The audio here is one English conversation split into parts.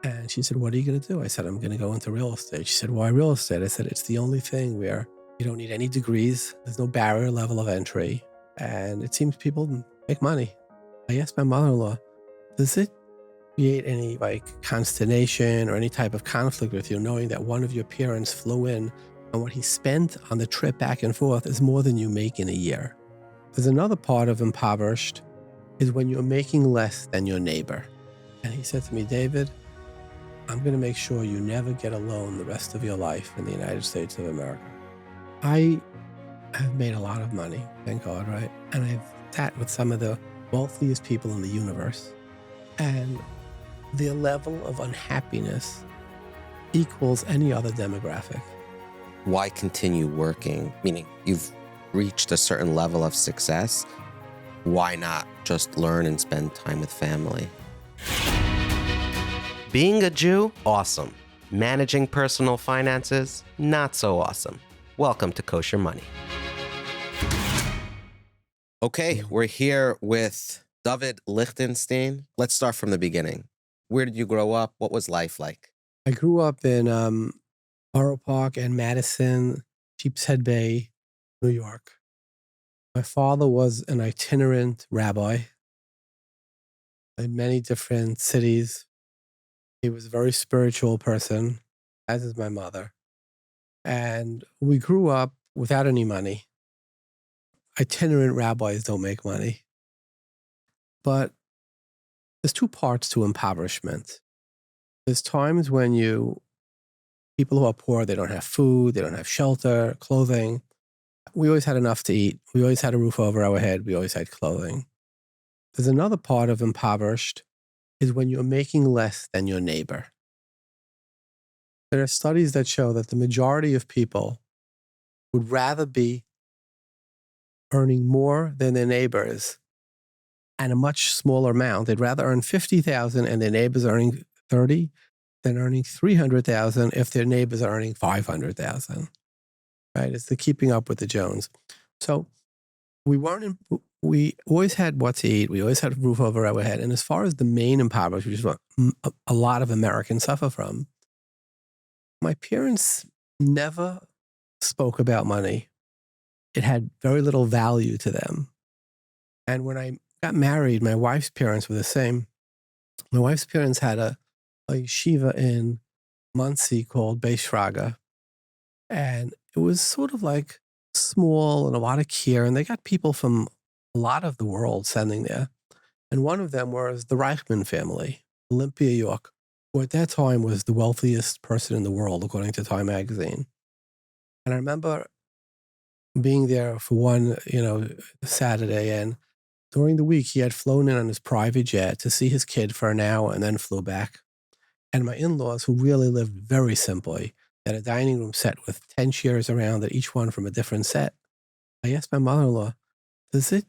And she said, what are you going to do? I said, I'm going to go into real estate. She said, why real estate? I said, it's the only thing where you don't need any degrees. There's no barrier level of entry. And it seems people make money. I asked my mother-in-law, does it create any consternation or any type of conflict with you, knowing that one of your parents flew in and what he spent on the trip back and forth is more than you make in a year? There's another part of impoverished is when you're making less than your neighbor. And he said to me, David, I'm going to make sure you never get a loan the rest of your life in the United States of America. I have made a lot of money, thank God, right? And I've sat with some of the wealthiest people in the universe. And their level of unhappiness equals any other demographic. Why continue working? Meaning you've reached a certain level of success. Why not just learn and spend time with family? Being a Jew, awesome. Managing personal finances, not so awesome. Welcome to Kosher Money. Okay, we're here with Dovid Lichtenstein. Let's start from the beginning. Where did you grow up? What was life like? I grew up in Borough Park and Madison, Sheepshead Bay, New York. My father was an itinerant rabbi in many different cities. He was a very spiritual person, as is my mother. And we grew up without any money. Itinerant rabbis don't make money. But there's two parts to impoverishment. There's times when people who are poor, they don't have food, they don't have shelter, clothing. We always had enough to eat. We always had a roof over our head. We always had clothing. There's another part of impoverished is when you're making less than your neighbor. There are studies that show that the majority of people would rather be earning more than their neighbors and a much smaller amount. They'd rather earn $50,000 and their neighbors earning $30,000 than earning $300,000 if their neighbors are earning $500,000. Right? It's the keeping up with the Jones. So we always had what to eat. We always had a roof over our head. And as far as the main impoverished, which is what a lot of Americans suffer from, my parents never spoke about money. It had very little value to them. And when I got married, my wife's parents were the same. My wife's parents had a yeshiva in Muncie called Beis Shraga. And it was sort of like small and a lot of care. And they got people from a lot of the world sending there. And one of them was the Reichman family, Olympia, York, who at that time was the wealthiest person in the world, according to Time magazine. And I remember being there for one, Saturday. And during the week, he had flown in on his private jet to see his kid for an hour and then flew back. And my in-laws, who really lived very simply, had a dining room set with 10 chairs around it, each one from a different set. I asked my mother-in-law, does it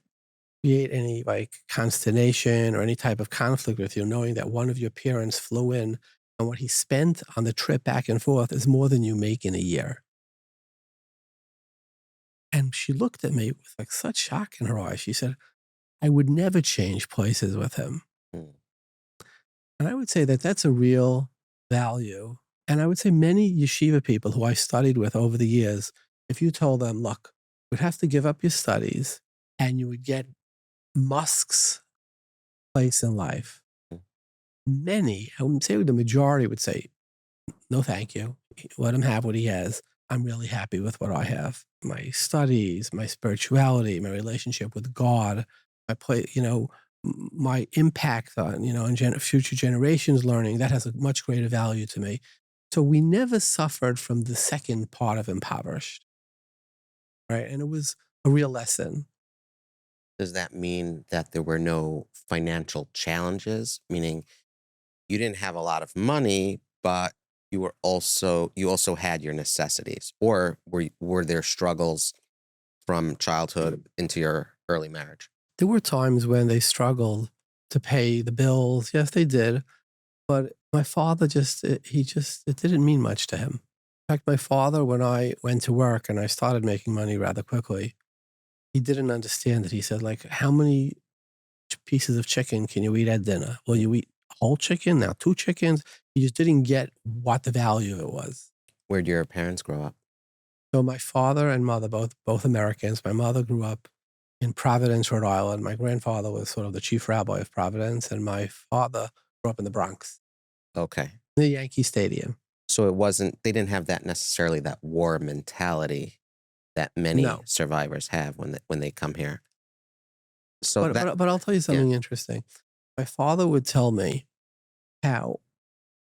create any consternation or any type of conflict with you, knowing that one of your parents flew in and what he spent on the trip back and forth is more than you make in a year? And she looked at me with such shock in her eyes. She said, I would never change places with him. Mm. And I would say that that's a real value. And I would say many yeshiva people who I studied with over the years, if you told them, look, you'd have to give up your studies and you would get Musk's place in life. Mm. Many, I would say the majority would say, no, thank you. Let him have what he has. I'm really happy with what I have. My studies, my spirituality, my relationship with God, my impact on, future generations learning, that has a much greater value to me. So we never suffered from the second part of impoverished, right? And it was a real lesson. Does that mean that there were no financial challenges? Meaning you didn't have a lot of money, but you also had your necessities, or were there struggles from childhood into your early marriage? There were times when they struggled to pay the bills. Yes, they did. But my father it didn't mean much to him. In fact, my father, when I went to work and I started making money rather quickly, he didn't understand it. He said, how many pieces of chicken can you eat at dinner? Well, you eat whole chicken, now 2 chickens. You just didn't get what the value of it was. Where'd your parents grow up? So my father and mother, both Americans. My mother grew up in Providence, Rhode Island. My grandfather was sort of the chief rabbi of Providence, and my father grew up in the Bronx, Okay. the Yankee Stadium. So they didn't have that necessarily that war mentality that many No. survivors have when they come here. So But I'll tell you something interesting. My father would tell me how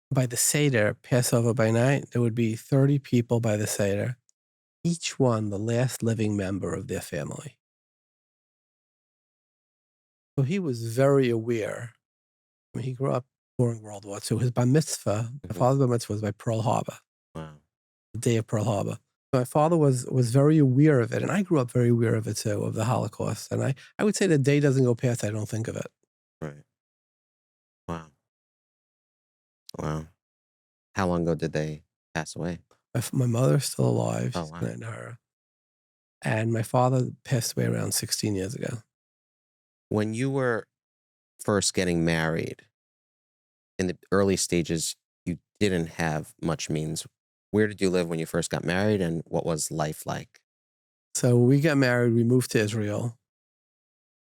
by the Seder, Passover by night, there would be 30 people by the Seder, each one the last living member of their family. So he was very aware. I mean, he grew up during World War II. His bar mitzvah, my father's bar mitzvah was by Pearl Harbor, wow. the day of Pearl Harbor. My father was very aware of it, and I grew up very aware of it too, of the Holocaust. And I would say the day doesn't go past I don't think of it. Right. Wow. Wow. How long ago did they pass away? My mother's still alive. Oh, She's wow. 99. And my father passed away around 16 years ago. When you were first getting married, in the early stages, you didn't have much means. Where did you live when you first got married, and what was life like? So we got married. We moved to Israel,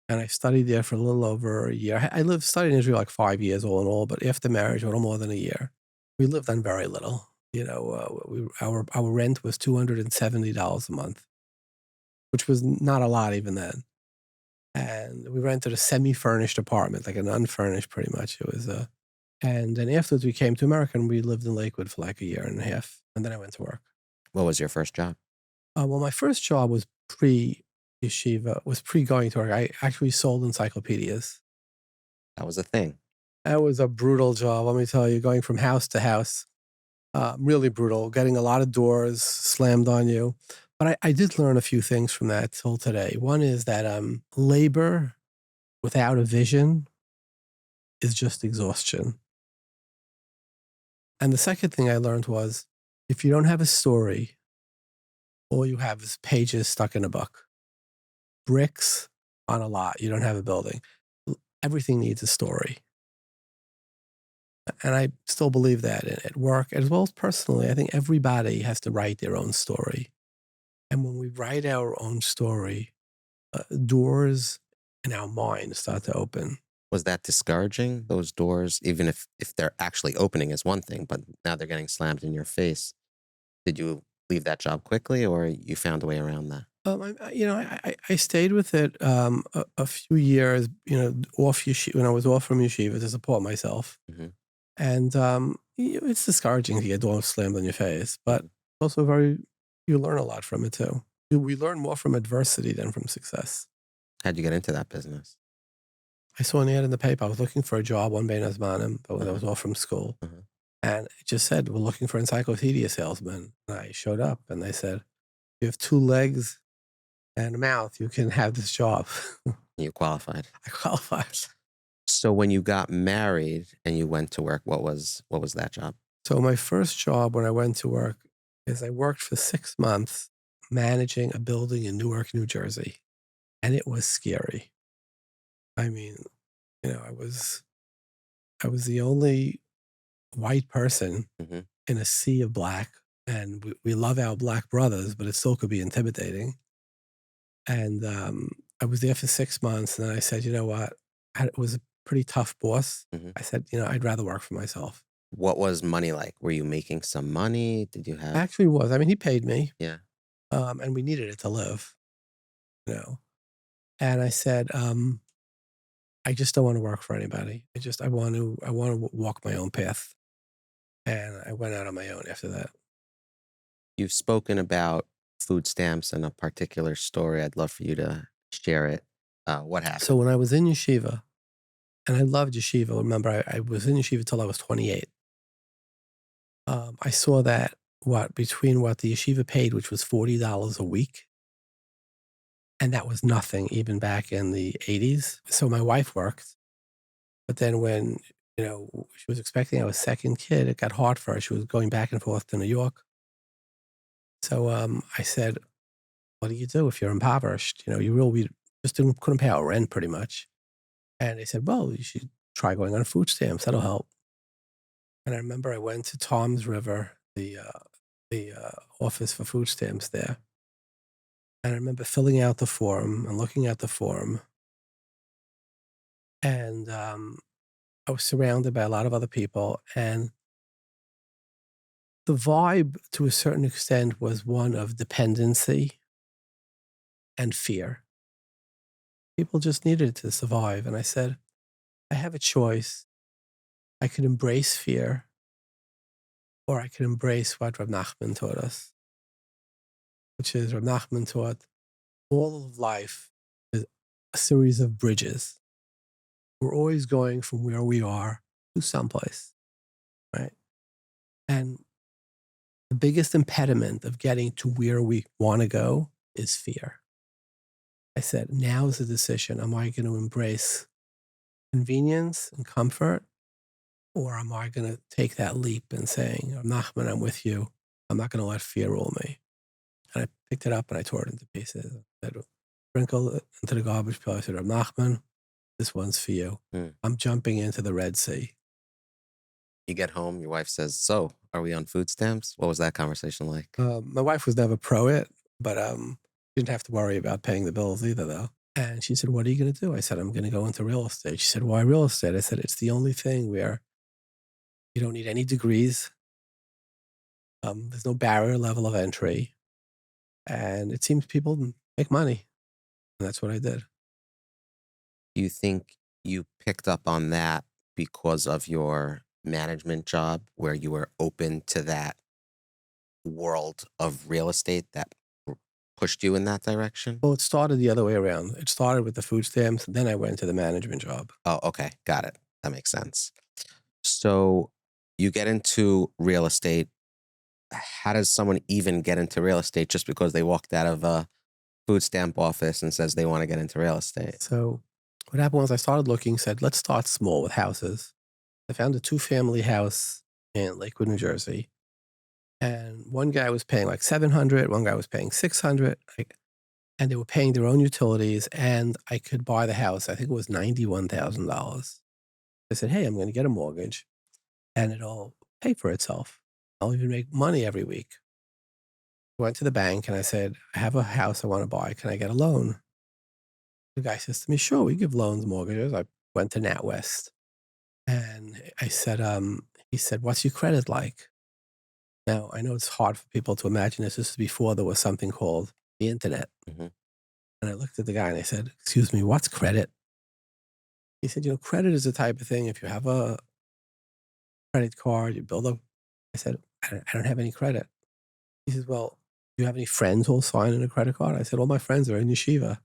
and I studied there for a little over a year. I studied in Israel like 5 years all in all, but after marriage, a little more than a year. We lived on very little. You know, our rent was $270 a month, which was not a lot even then. And we rented a semi-furnished apartment, like an unfurnished, pretty much. It was and then afterwards we came to America and we lived in Lakewood for like a year and a half, and then I went to work. What was your first job? Well, my first job was pre-yeshiva, was pre-going to work. I actually sold encyclopedias. That was a thing. That was a brutal job, let me tell you, going from house to house. Really brutal, getting a lot of doors slammed on you. But I did learn a few things from that till today. One is that labor without a vision is just exhaustion. And the second thing I learned was if you don't have a story, all you have is pages stuck in a book. Bricks on a lot. You don't have a building. Everything needs a story. And I still believe that at work as well as personally. I think everybody has to write their own story. And when we write our own story, doors in our mind start to open. Was that discouraging, those doors, even if they're actually opening is one thing, but now they're getting slammed in your face? Did you leave that job quickly, or you found a way around that? I stayed with it a few years, off yeshiva, when I was off from yeshiva to support myself. Mhm. And it's discouraging to get doors slammed on your face, but Mhm. also you learn a lot from it too. We learn more from adversity than from success. How'd you get into that business? I saw an ad in the paper. I was looking for a job one Bein Hazmanim, but I was Uh-huh. off from school. Uh-huh. And it just said, we're looking for encyclopedia salesman. And I showed up and they said, you have 2 legs and a mouth, you can have this job. You qualified. I qualified. So when you got married and you went to work, what was that job? So my first job when I went to work is I worked for 6 months managing a building in Newark, New Jersey. And it was scary. I mean, I was the only white person Mhm. in a sea of black. And we love our black brothers, but it still could be intimidating. And I was there for 6 months. And then I said, you know what? It was a pretty tough boss. Mhm. I said, I'd rather work for myself. What was money like? Were you making some money? Did you I have actually was. I mean, he paid me, Yeah. and we needed it to live, you know. And I said, I just don't want to work for anybody. I want to walk my own path. And I went out on my own after that. You've spoken about food stamps and a particular story. I'd love for you to share it. What happened? So when I was in yeshiva, and I loved yeshiva, remember, I was in yeshiva till I was 28. I saw that between what the yeshiva paid, which was $40 a week, and that was nothing even back in the 80s. So my wife worked, but then when she was expecting our second kid, it got hard for her. She was going back and forth to New York. So I said, "What do you do if you're impoverished? You really just couldn't pay our rent pretty much." And they said, "Well, you should try going on food stamps. That'll help. And I remember I went to Tom's River, the office for food stamps there. And I remember filling out the form and looking at the form. And I was surrounded by a lot of other people. And the vibe, to a certain extent, was one of dependency and fear. People just needed it to survive. And I said, I have a choice. I could embrace fear, or I could embrace what Rab Nachman taught us, which is Rab Nachman taught all of life is a series of bridges. We're always going from where we are to someplace, right? And the biggest impediment of getting to where we want to go is fear. I said, now is the decision. Am I going to embrace convenience and comfort, or am I going to take that leap and saying, Nachman, I'm with you. I'm not going to let fear rule me. And I picked it up and I tore it into pieces. I said, sprinkle it into the garbage pail. I said, Nachman, this one's for you. I'm jumping into the Red Sea. You get home, your wife says, so are we on food stamps? What was that conversation like? My wife was never pro it, but didn't have to worry about paying the bills either, though. And she said, what are you going to do? I said, I'm going to go into real estate. She said, why real estate? I said, it's the only thing where you don't need any degrees. There's no barrier level of entry. And it seems people make money. And that's what I did. Do you think you picked up on that because of your management job, where you were open to that world of real estate that pushed you in that direction? Well, it started the other way around. It started with the food stamps, and then I went to the management job. Oh, okay. Got it. That makes sense. So you get into real estate. How does someone even get into real estate just because they walked out of a food stamp office and says they want to get into real estate? So what happened was I started looking, said, let's start small with houses. I found a 2-family house in Lakewood, New Jersey. And one guy was paying like $700, one guy was paying $600, and they were paying their own utilities, and I could buy the house. I think it was $91,000. I said, hey, I'm going to get a mortgage, and it'll pay for itself. I'll even make money every week. I went to the bank, and I said, I have a house I want to buy. Can I get a loan? The guy says to me, sure, we give loans, mortgages. I went to NatWest, and I said, he said, what's your credit like? Now, I know it's hard for people to imagine this. This is before there was something called the internet. Mm-hmm. And I looked at the guy and I said, excuse me, what's credit? He said, credit is the type of thing, if you have a credit card, you build up. I said, I don't have any credit. He says, well, do you have any friends who'll sign in a credit card? I said, all my friends are in yeshiva.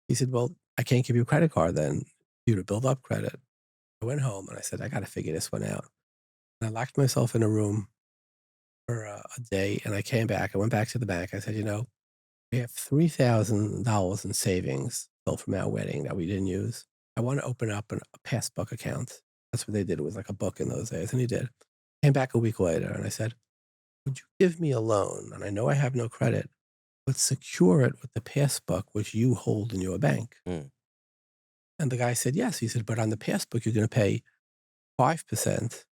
He said, well, I can't give you a credit card then for you to build up credit. I went home and I said, I got to figure this one out. And I locked myself in a room for a day, and I came back. I went back to the bank. I said, we have $3,000 in savings built from our wedding that we didn't use. I want to open up a passbook account. That's what they did. It was like a book in those days. And he did. Came back a week later and I said, would you give me a loan? And I know I have no credit, but secure it with the passbook which you hold in your bank. Mm. And the guy said, yes. He said, but on the passbook, you're going to pay 5%.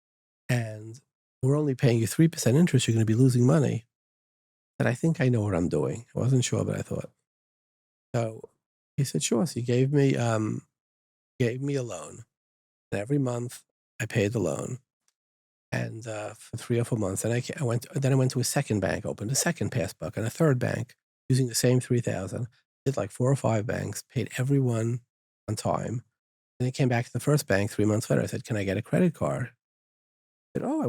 And we're only paying you 3% interest. You're going to be losing money. And I think I know what I'm doing. I wasn't sure, but I thought. So he said, sure. So he gave me a loan. And every month I paid the loan. And for 3 or 4 months. And I went to a second bank, opened a second passbook, and a third bank using the same 3,000. Did like 4 or 5 banks, paid everyone on time. And I came back to the first bank 3 months later. I said, can I get a credit card? I said, oh,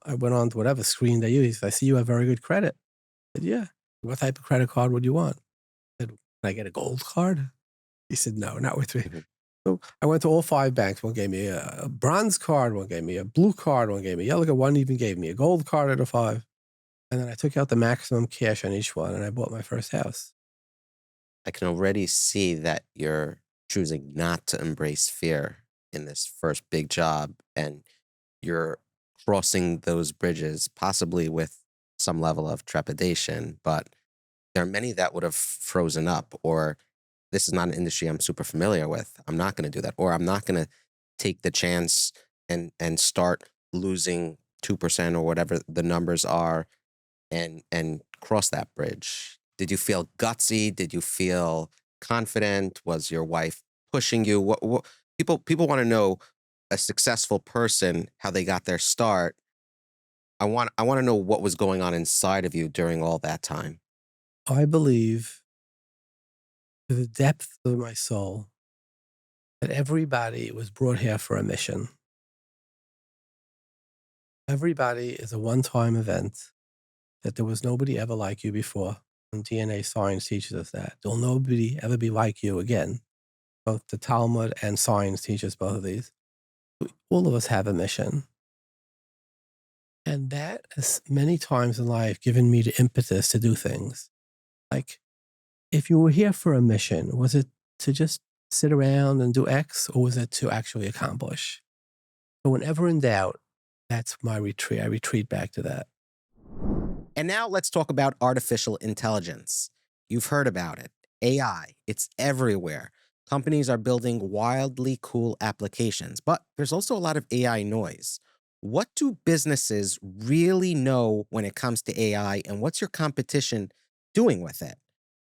I went on to whatever screen they use. I see you have very good credit. I said, yeah. What type of credit card would you want? I said, can I get a gold card? He said, no, not with me. Mm-hmm. So I went to all 5 banks. One gave me a bronze card. One gave me a blue card. One gave me a yellow card. One even gave me a gold card out of 5. And then I took out the maximum cash on each one, and I bought my first house. I can already see that you're choosing not to embrace fear in this first big job, and you're crossing those bridges possibly with some level of trepidation, but there are many that would have frozen up, or this is not an industry I'm super familiar with. I'm not going to do that, or I'm not going to take the chance and start losing 2% or whatever the numbers are and cross that bridge? Did you feel gutsy? Did you feel confident? Was your wife pushing you? What people want to know a successful person, how they got their start. I want to know what was going on inside of you during all that time. I believe to the depth of my soul that everybody was brought here for a mission. Everybody is a one-time event, that there was nobody ever like you before. And DNA science teaches us that. There'll nobody ever be like you again. Both the Talmud and science teaches both of these. All of us have a mission. And that has many times in life given me the impetus to do things. Like, if you were here for a mission, was it to just sit around and do X, or was it to actually accomplish? So whenever in doubt, that's my retreat. I retreat back to that. And now let's talk about artificial intelligence. You've heard about it. AI, it's everywhere. Companies are building wildly cool applications, but there's also a lot of AI noise. What do businesses really know when it comes to AI, and what's your competition doing with it?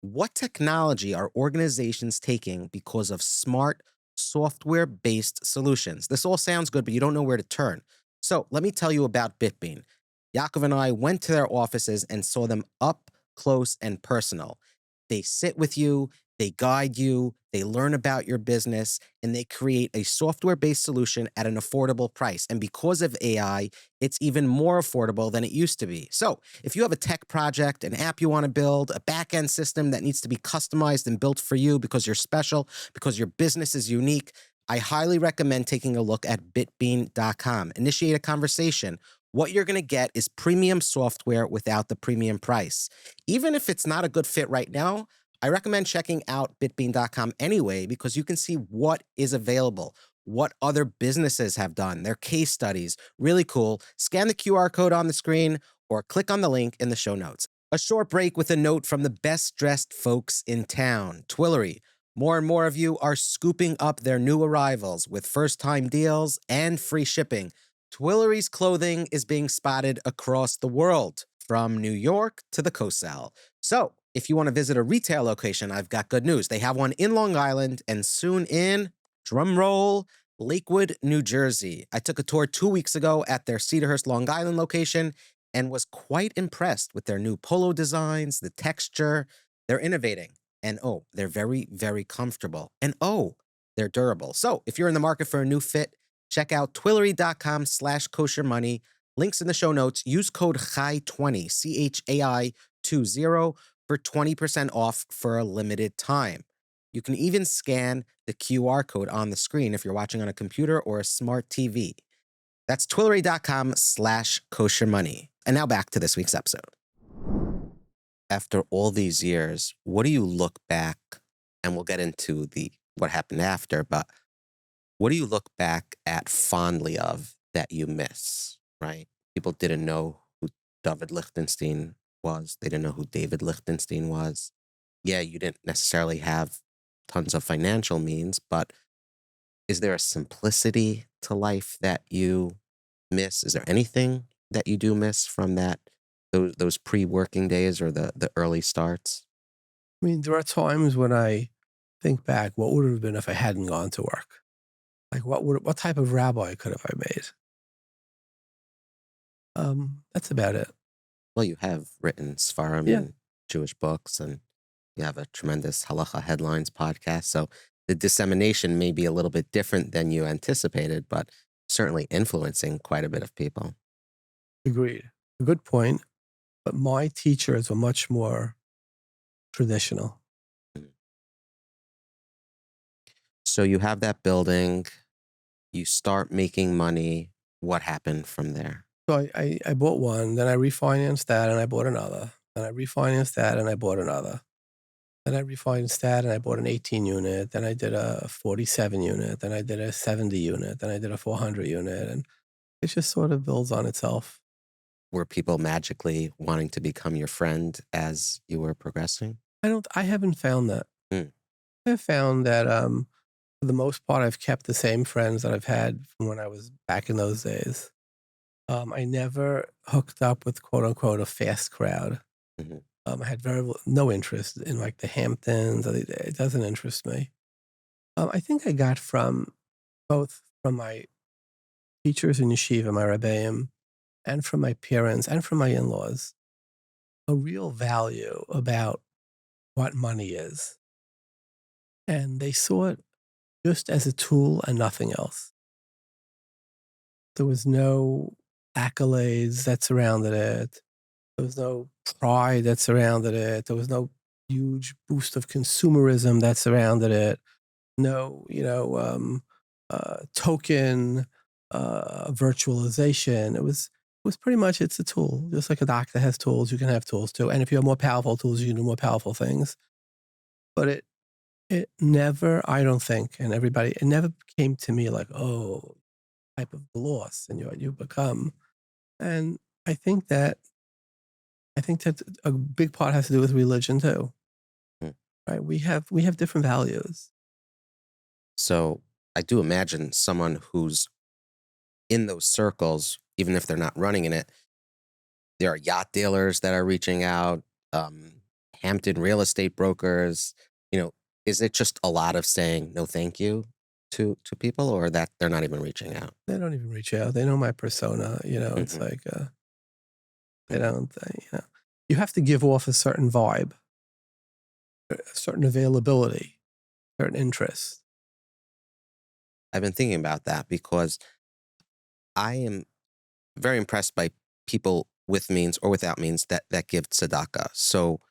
What technology are organizations taking because of smart software-based solutions? This all sounds good, but you don't know where to turn. So let me tell you about BitBean. Yaakov and I went to their offices and saw them up close and personal. They sit with you, they guide you, they learn about your business, and they create a software-based solution at an affordable price. And because of AI, it's even more affordable than it used to be. So if you have a tech project, an app you want to build, a back-end system that needs to be customized and built for you because you're special, because your business is unique, I highly recommend taking a look at bitbean.com. Initiate a conversation. What you're going to get is premium software without the premium price. Even if it's not a good fit right now, I recommend checking out bitbean.com anyway, because you can see what is available, what other businesses have done, their case studies. Really cool. Scan the QR code on the screen or click on the link in the show notes. A short break with a note from the best dressed folks in town, Twillory. More and more of you are scooping up their new arrivals with first-time deals and free shipping. Twillory's clothing is being spotted across the world, from New York to the Colel. So, if you want to visit a retail location, I've got good news. They have one in Long Island and soon in, drumroll, Lakewood, New Jersey. I took a tour 2 weeks ago at their Cedarhurst, Long Island location and was quite impressed with their new polo designs, the texture. They're innovating. And oh, they're very, very comfortable. And oh, they're durable. So if you're in the market for a new fit, check out twillory.com/kosher money. Links in the show notes. Use code CHAI20, CHAI20, for 20% off for a limited time. You can even scan the QR code on the screen if you're watching on a computer or a smart TV. That's twillory.com/kosher money. And now back to this week's episode. After all these years, what do you look back, and we'll get into what happened after, but what do you look back at fondly of that you miss, right? People didn't know who Dovid Lichtenstein was. They didn't know who David Lichtenstein was. Yeah, you didn't necessarily have tons of financial means, but is there a simplicity to life that you miss? Is there anything that you do miss from those pre-working days or the early starts? I mean, there are times when I think back, what would it have been if I hadn't gone to work? Like, what type of rabbi could have I made? That's about it. Well, you have written Sfarim Yeah. and Jewish books, and you have a tremendous Halacha Headlines podcast. So the dissemination may be a little bit different than you anticipated, but certainly influencing quite a bit of people. Agreed. A good point. But my teachers were much more traditional. So you have that building, you start making money. What happened from there? So I bought one, then I refinanced that and I bought another. Then I refinanced that and I bought another. Then I refinanced that and I bought an 18 unit. Then I did a 47 unit. Then I did a 70 unit. Then I did a 400 unit. And it just sort of builds on itself. Were people magically wanting to become your friend as you were progressing? I haven't found that. Mm. I have found that For the most part, I've kept the same friends that I've had from when I was back in those days. I never hooked up with quote unquote a fast crowd. Mhm. I had no interest in like the Hamptons. It doesn't interest me. I think I got from both from my teachers in yeshiva, my rebbeim, and from my parents and from my in-laws, a real value about what money is. And they saw it just as a tool and nothing else. There was no accolades that surrounded it. There was no pride that surrounded it. There was no huge boost of consumerism that surrounded it. No, token virtualization. It was pretty much it's a tool. Just like a doctor has tools, you can have tools too. And if you have more powerful tools, you can do more powerful things. But it never, I don't think, and everybody, it never came to me like, oh, type of loss and you become. And I think that a big part has to do with religion too, Mm. right? We have different values. So I do imagine someone who's in those circles, even if they're not running in it, there are yacht dealers that are reaching out, um, Hampton real estate brokers. You know, is it just a lot of saying no, thank you to people, or that they're not even reaching out? They don't even reach out. They know my persona. It's Hmm. like they Hmm. don't. You have to give off a certain vibe, a certain availability, certain interest. I've been thinking about that because I am very impressed by people with means or without means that give tzedakah. So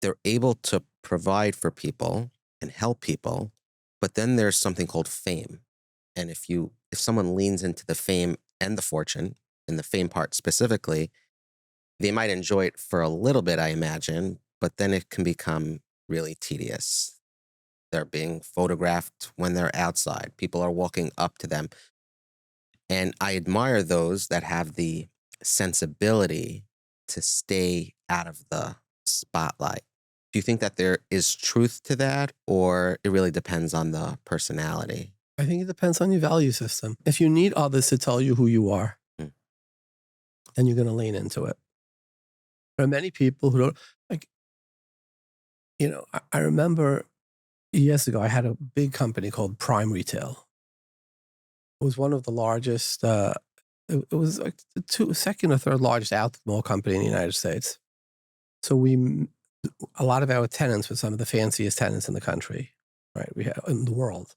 they're able to provide for people and help people, but then there's something called fame. And if someone leans into the fame and the fortune, and the fame part specifically, they might enjoy it for a little bit, I imagine, but then it can become really tedious. They're being photographed when they're outside. People are walking up to them. And I admire those that have the sensibility to stay out of the spotlight. Do you think that there is truth to that, or it really depends on the personality? I think it depends on your value system. If you need others to tell you who you are, Mm. then you're going to lean into it. There are many people who don't like. I remember years ago, I had a big company called Prime Retail. It was one of the largest. It was like the second or third largest outlet mall company in the United States. So a lot of our tenants were some of the fanciest tenants in the country, right? We have in the world.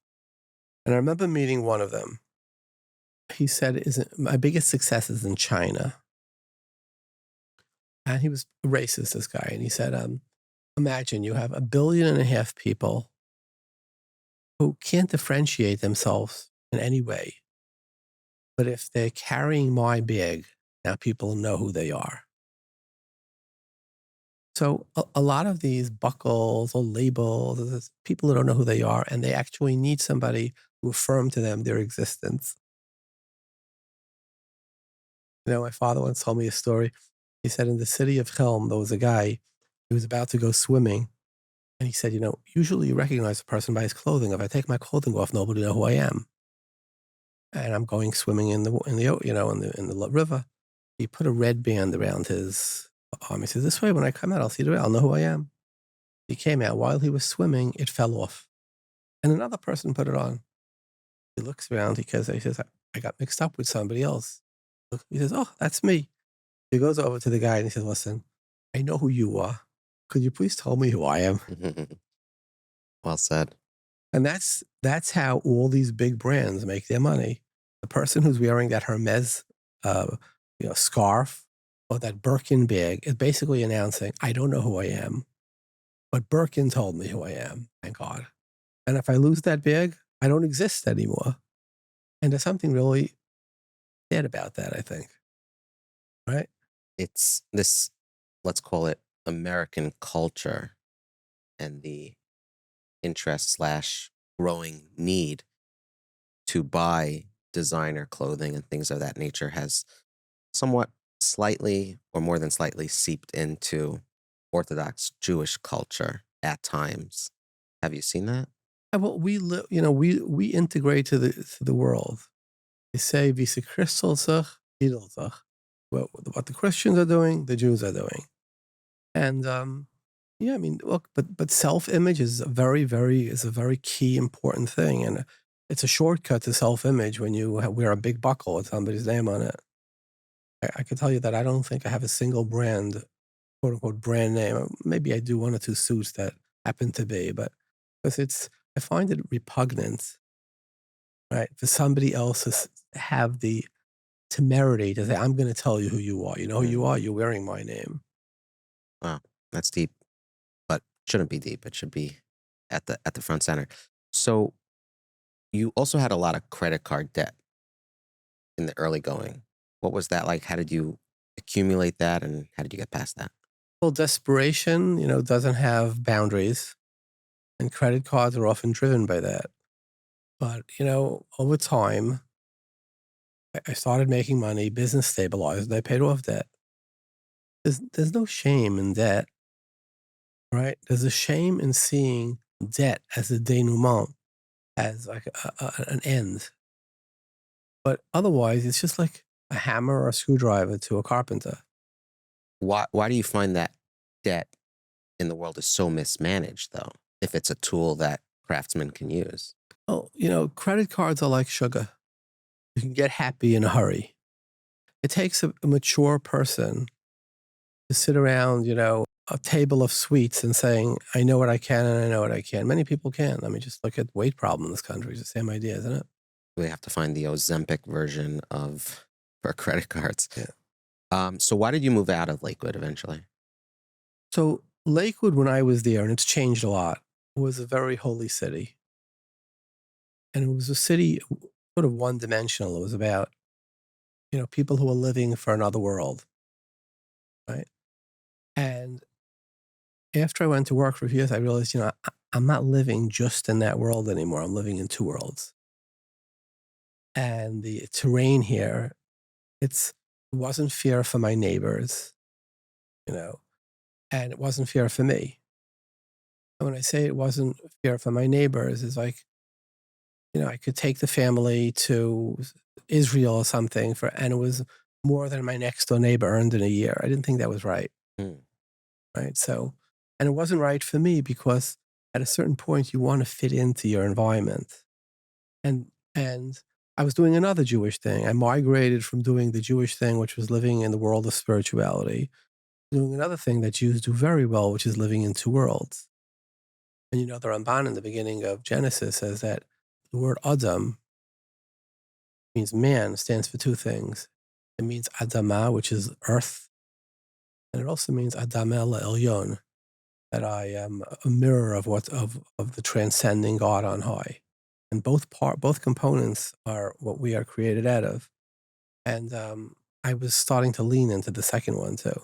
And I remember meeting one of them. He said, "Isn't my biggest success is in China?" And he was a racist, this guy, and he said, "Imagine you have 1.5 billion people who can't differentiate themselves in any way, but if they're carrying my bag, now people know who they are." So a lot of these buckles or labels, there's people who don't know who they are, and they actually need somebody to affirm to them their existence. My father once told me a story. He said in the city of Chelm, there was a guy who was about to go swimming. And he said, usually you recognize a person by his clothing. If I take my clothing off, nobody know who I am. And I'm going swimming in the river. He put a red band around his arm. He says, "This way, when I come out, I'll know who I am." He came out while he was swimming. It fell off, and another person put it on. He looks around because he says, "I got mixed up with somebody else." He says, "Oh, that's me." He goes over to the guy and he says, "Listen, I know who you are. Could you please tell me who I am?" Well said. And that's how all these big brands make their money. The person who's wearing that Hermes, uh, scarf or that Birkin bag is basically announcing, "I don't know who I am, but Birkin told me who I am. Thank God. And if I lose that bag, I don't exist anymore." And there's something really sad about that, I think. Right? It's this, let's call it American culture, and the interest slash growing need to buy designer clothing and things of that nature has somewhat slightly or more than slightly seeped into Orthodox Jewish culture at times. Have you seen that? Well, we integrate to the world. They say "Visa Crystal what the Christians are doing, the Jews are doing, and yeah, I mean, look, but self image is a very key important thing, and it's a shortcut to self image when you wear a big buckle with somebody's name on it. I can tell you that I don't think I have a single brand, quote unquote, brand name. Maybe I do one or two suits that happen to be, but because I find it repugnant, right, for somebody else to have the temerity to say, "I'm going to tell you who you are. You know who Mm, you are. You're wearing my name." wow, that's deep, but shouldn't be deep. It should be at the front center. So you also had a lot of credit card debt in the early going. What was that like? How did you accumulate that, and how did you get past that? Well, desperation, doesn't have boundaries, and credit cards are often driven by that. But over time, I started making money, business stabilized, and I paid off debt. There's no shame in debt, right? There's a shame in seeing debt as a denouement, as like an end. But otherwise, it's just like a hammer or a screwdriver to a carpenter. Why do you find that debt in the world is so mismanaged, though? If it's a tool that craftsmen can use. Oh, credit cards are like sugar. You can get happy in a hurry. It takes a mature person to sit around, a table of sweets and saying, "I know what I can and I know what I can." Many people can. I mean, just look at weight problem in this country. It's the same idea, isn't it? We have to find the Ozempic version of for credit cards. Yeah. So why did you move out of Lakewood eventually? So Lakewood, when I was there, and it's changed a lot, was a very holy city. And it was a city sort of one dimensional. It was about, people who were living for another world, right? And after I went to work for a few years, I realized, I'm not living just in that world anymore. I'm living in two worlds. And the terrain here, it wasn't fair for my neighbors, you know, and it wasn't fair for me. And when I say it wasn't fair for my neighbors, it's like, I could take the family to Israel or something and it was more than my next door neighbor earned in a year. I didn't think that was right. Mm, Right. So, and it wasn't right for me because at a certain point you want to fit into your environment. And I was doing another Jewish thing. I migrated from doing the Jewish thing, which was living in the world of spirituality, doing another thing that Jews do very well, which is living in two worlds. And the Ramban in the beginning of Genesis says that the word Adam means man, stands for two things. It means Adama, which is earth, and it also means Adamel Elyon, that I am a mirror of the transcending God on high. And both components are what we are created out of. And I was starting to lean into the second one too.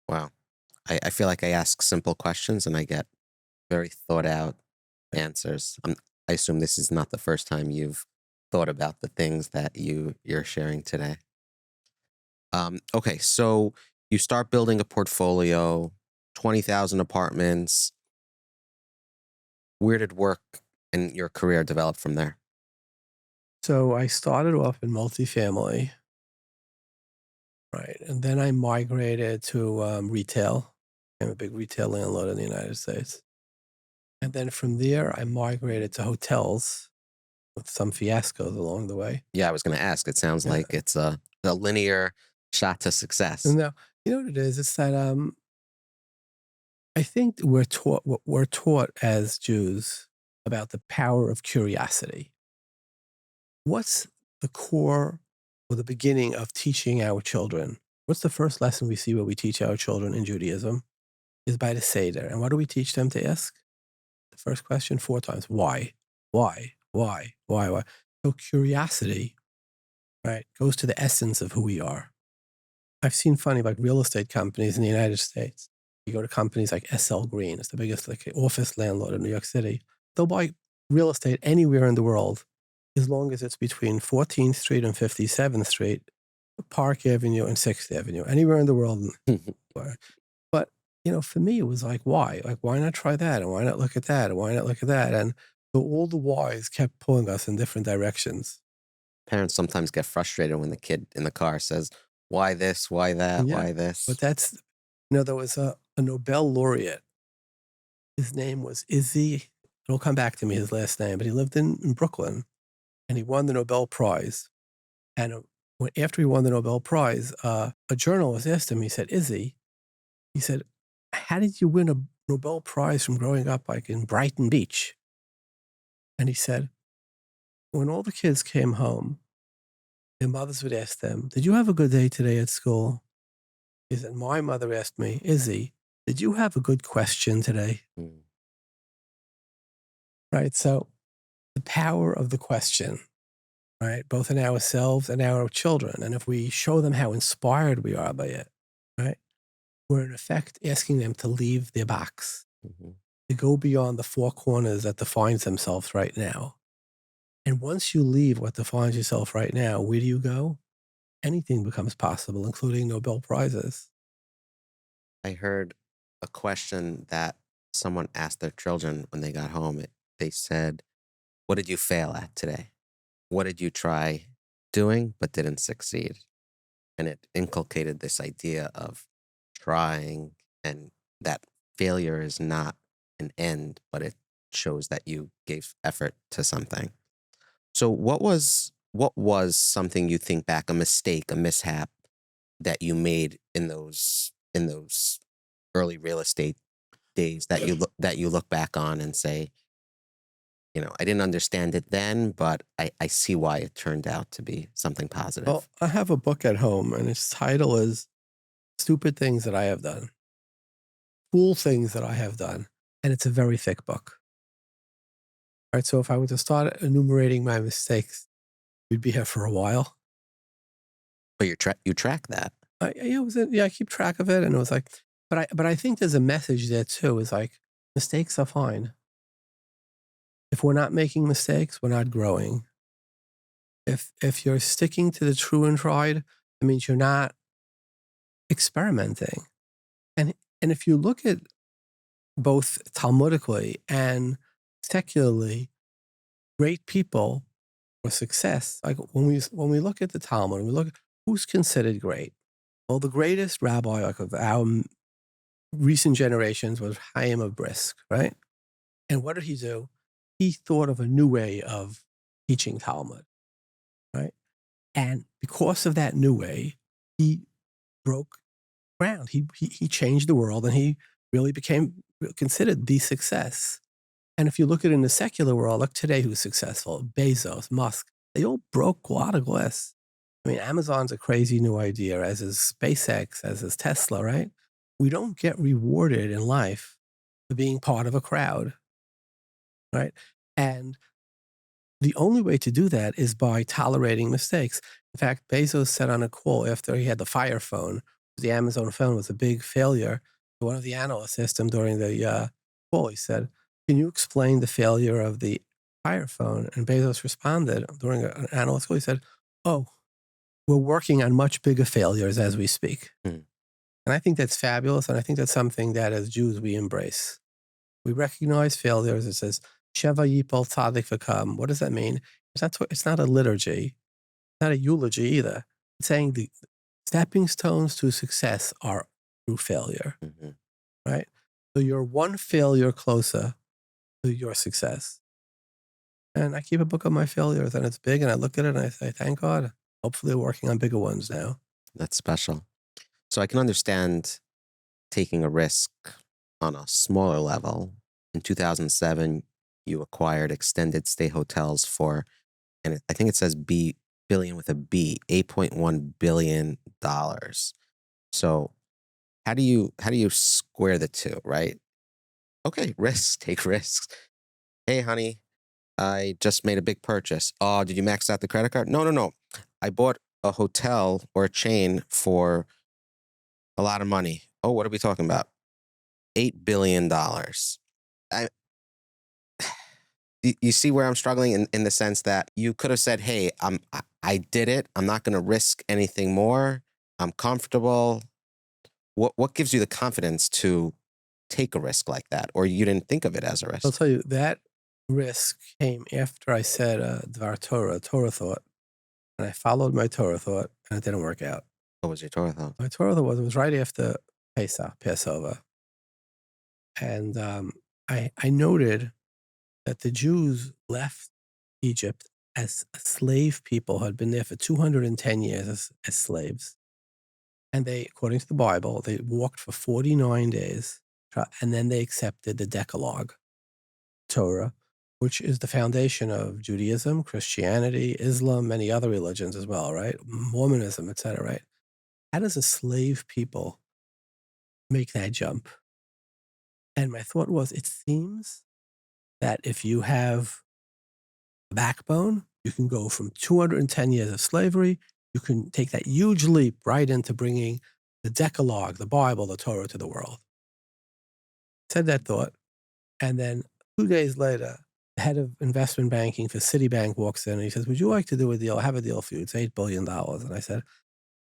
wow. I feel like I ask simple questions and I get very thought out answers. I assume this is not the first time you've thought about the things that you're sharing today. Okay, so you start building a portfolio, 20,000 apartments. Where did work and your career develop from there? So I started off in multifamily, right? And then I migrated to retail. I'm a big retail landlord in the United States. And then from there, I migrated to hotels with some fiascos along the way. Yeah, I was going to ask. It sounds Yeah. like it's a linear shot to success. And now, you know what it is? It's that I think we're taught as Jews about the power of curiosity. What's the core or the beginning of teaching our children? What's the first lesson we see where we teach our children in Judaism? Is by the Seder. And what do we teach them to ask? The first question 4 times. Why? Why? Why? Why? Why? So curiosity, right, goes to the essence of who we are. I've seen funny like real estate companies in the United States. You go to companies like SL Green, it's the biggest like office landlord in New York City. They'll buy real estate anywhere in the world as long as it's between 14th Street and 57th Street, Park Avenue and 6th Avenue, anywhere in the world. But For me, it was like, why? Like, why not try that? And why not look at that? And why not look at that? And so all the whys kept pulling us in different directions. Parents sometimes get frustrated when the kid in the car says, "Why this? Why that? Yeah. Why But this?" there was a Nobel laureate. His name was Izzy. It'll come back to me, his last name, but he lived in Brooklyn and he won the Nobel Prize. And after he won the Nobel Prize, a journalist asked him, he said, Izzy, he said, how did you win a Nobel Prize from growing up like in Brighton Beach? And he said, when all the kids came home, their mothers would ask them, did you have a good day today at school? He said, my mother asked me, Izzy, did you have a good question today? Mm. Right? So the power of the question, right? Both in ourselves and our children. And if we show them how inspired we are by it, right? We're in effect asking them to leave their box, Mhm. to go beyond the four corners that defines themselves right now. And once you leave what defines yourself right now, where do you go? Anything becomes possible, including Nobel Prizes. I heard a question that someone asked their children when they got home. They said, "What did you fail at today? What did you try doing but didn't succeed?" And it inculcated this idea of trying, and that failure is not an end, but it shows that you gave effort to something. So what was something you think back, a mistake, a mishap that you made in those early real estate days that you look back on and say, I didn't understand it then, but I see why it turned out to be something Well, positive. I have a book at home, and its title is Stupid Things That I Have Done, Fool Things That I Have Done. And it's a very thick book. Right. So if I were to start enumerating my mistakes, we'd be here for a while. But you track that. I keep track of it, and it was like, but I think there's a message there too. Is like mistakes are fine. If we're not making mistakes, we're not growing. If you're sticking to the true and tried, it means you're not experimenting. And and if you look at both Talmudically and secularly, great people or success, like when we look at the Talmud, we look at who's considered great. Well, the greatest rabbi like of our recent generations was Chaim of Brisk, right? And what did he do? He thought of a new way of teaching Talmud, right? And because of that new way, he broke ground. He changed the world, and he really became considered the success. And if you look at it in the secular world, look today who's successful: Bezos, Musk. They all broke a lot of glass. I mean, Amazon's a crazy new idea, as is SpaceX, as is Tesla, right? We don't get rewarded in life for being part of a crowd, right? And the only way to do that is by tolerating mistakes. In fact, Bezos said on a call after he had the Fire phone, the Amazon phone was a big failure. One of the analysts asked him during the call, he said, can you explain the failure of the Fire phone? And Bezos responded during an analyst call, he said, oh, we're working on much bigger failures as we speak. Mm. And I think that's fabulous. And I think that's something that as Jews we embrace. We recognize failures. It says, Sheva Yipol Tzadik V'Kam. What does that mean? It's not a liturgy, not a eulogy either. It's saying the stepping stones to success are through failure, Mhm. right? So you're one failure closer to your success. And I keep a book of my failures, and it's big, and I look at it and I say, thank God. Hopefully, we're working on bigger ones now. That's special. So I can understand taking a risk on a smaller level. In 2007, you acquired extended stay hotels for, and I think it says billion with a B, $8.1 billion. So how do you square the two, right? Okay, risks, take risks. Hey, honey, I just made a big purchase. Oh, did you max out the credit card? No, no, no. I bought a hotel or a chain for a lot of money. Oh, what are we talking about? $8 billion. I, you see where I'm struggling in the sense that you could have said, "Hey, I did it. I'm not going to risk anything more. I'm comfortable. What gives you the confidence to take a risk like that, or you didn't think of it as a I'll risk? tell you, that risk came after I said Dvar Torah, Torah thought, and I followed my Torah thought, and it didn't work out. What was your Torah thought? My Torah thought was, it was right after Pesach, Passover. And I noted that the Jews left Egypt as a slave people, had been there for 210 years as slaves. And they, according to the Bible, they walked for 49 days, and then they accepted the Decalogue, Torah, which is the foundation of Judaism, Christianity, Islam, many other religions as well, right? Mormonism, etc., right? How does a slave people make that jump? And my thought was, it seems that if you have a backbone, you can go from 210 years of slavery, you can take that huge leap right into bringing the Decalogue, the Bible, the Torah to the world. Said that thought, and then 2 days later, the head of investment banking for Citibank walks in and he says, "Would you like to do a deal? I have a deal for you. It's $8 billion." And I said,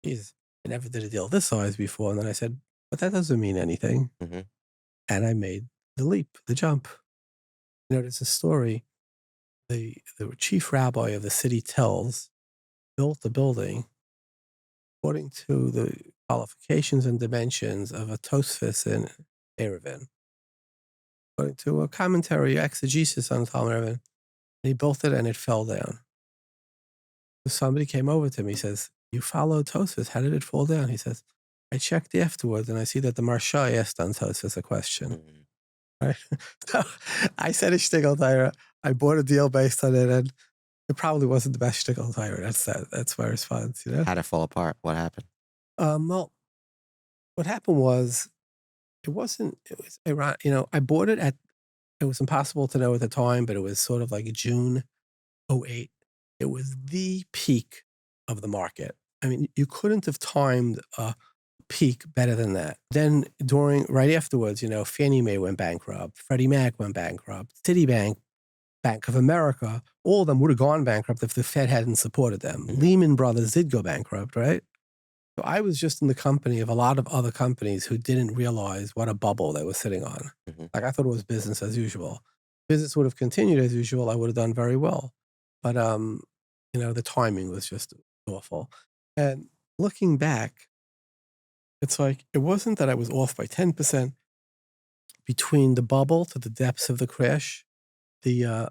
"Geez, I never did a deal this size before." And then I said, "But that doesn't mean anything." Hmm. And I made the leap, the jump. There's a story. The chief rabbi of the city tells built the building according to the qualifications and dimensions of a Tosfos in Erevin, according to a commentary, exegesis on Talmud Erevin. And he built it and it fell down. So somebody came over to me, says, "You followed Tosfos. How did it fall down?" He says, "I checked afterwards and I see that the Marsha asked on Tosfos a question." Hmm. Right? So I said a shtickle tire. I bought a deal based on it, and it probably wasn't the best shtickle tire. That's my response, you know? How'd it fall apart? What happened? Well, what happened was, it was Iran, I bought it it was impossible to know at the time, but it was sort of like June '08. It was the peak of the market. I mean, you couldn't have timed a peak better than that. Then right afterwards, Fannie Mae went bankrupt, Freddie Mac went bankrupt, Citibank, Bank of America, all of them would have gone bankrupt if the Fed hadn't supported them. Mhm. Lehman Brothers did go bankrupt, right? So I was just in the company of a lot of other companies who didn't realize what a bubble they were sitting on. Mhm. Like, I thought it was business as usual. Business would have continued as usual. I would have done very well. But, the timing was just awful. And looking back, it's like, it wasn't that I was off by 10% between the bubble to the depths of the crash. The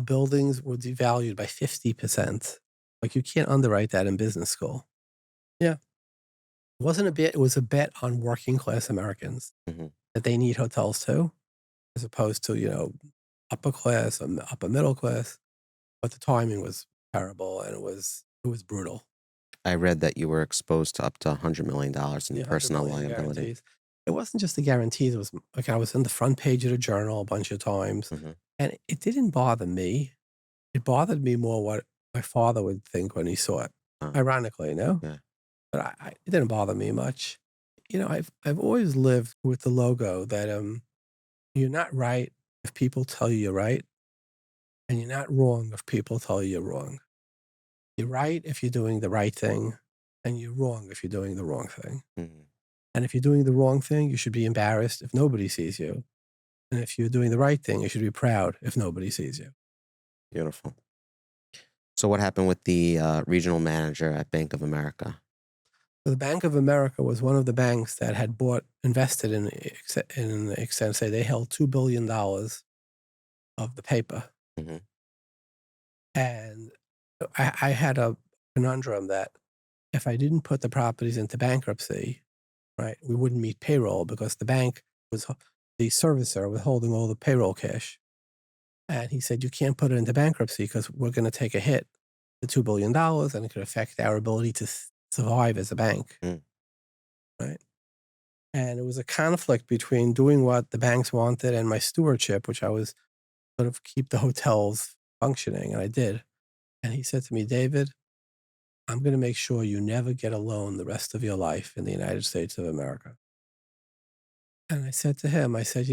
buildings were devalued by 50%. Like, you can't underwrite that in business school. Yeah. It wasn't a bet, it was a bet on working class Americans Mhm. that they need hotels too, as opposed to, upper class or upper middle class. But the timing was terrible and it was brutal. I read that you were exposed to up to $100 million in Yeah, 100 personal million liability. guarantees. It wasn't just the guarantees, it was like I was on the front page of the Journal a bunch of times, Mhm. and it didn't bother me. It bothered me more what my father would think when he saw it, Uh, ironically, yeah. but it didn't bother me much. I've always lived with the logo that, you're not right if people tell you you're right, and you're not wrong if people tell you you're wrong. You're right if you're doing the right thing, and you're wrong if you're doing the wrong thing. Mhm. And if you're doing the wrong thing, you should be embarrassed if nobody sees you. And if you're doing the right thing, you should be proud if nobody sees you. Beautiful. So what happened with the regional manager at Bank of America? So the Bank of America was one of the banks that had invested in the extent, say they held $2 billion of the paper. Mhm. And I had a conundrum that if I didn't put the properties into bankruptcy, right, we wouldn't meet payroll because the bank the servicer was holding all the payroll cash. And he said, "You can't put it into bankruptcy because we're going to take a hit, the $2 billion, and it could affect our ability to survive as a bank." Mm. Right. And it was a conflict between doing what the banks wanted and my stewardship, which I was sort of keep the hotels functioning. And I did. And he said to me, "David, I'm going to make sure you never get a loan the rest of your life in the United States of America." And I said to him, I said,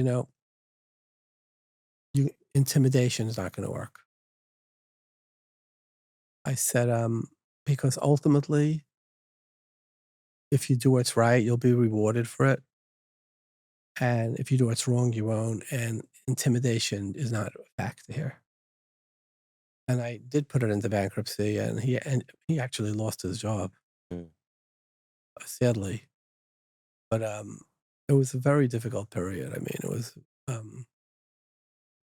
intimidation is not going to work. I said, because ultimately if you do what's right, you'll be rewarded for it. And if you do what's wrong, you won't. And intimidation is not a factor here. And I did put it into bankruptcy, and he actually lost his job, Mm. sadly. But it was a very difficult period. I mean, it was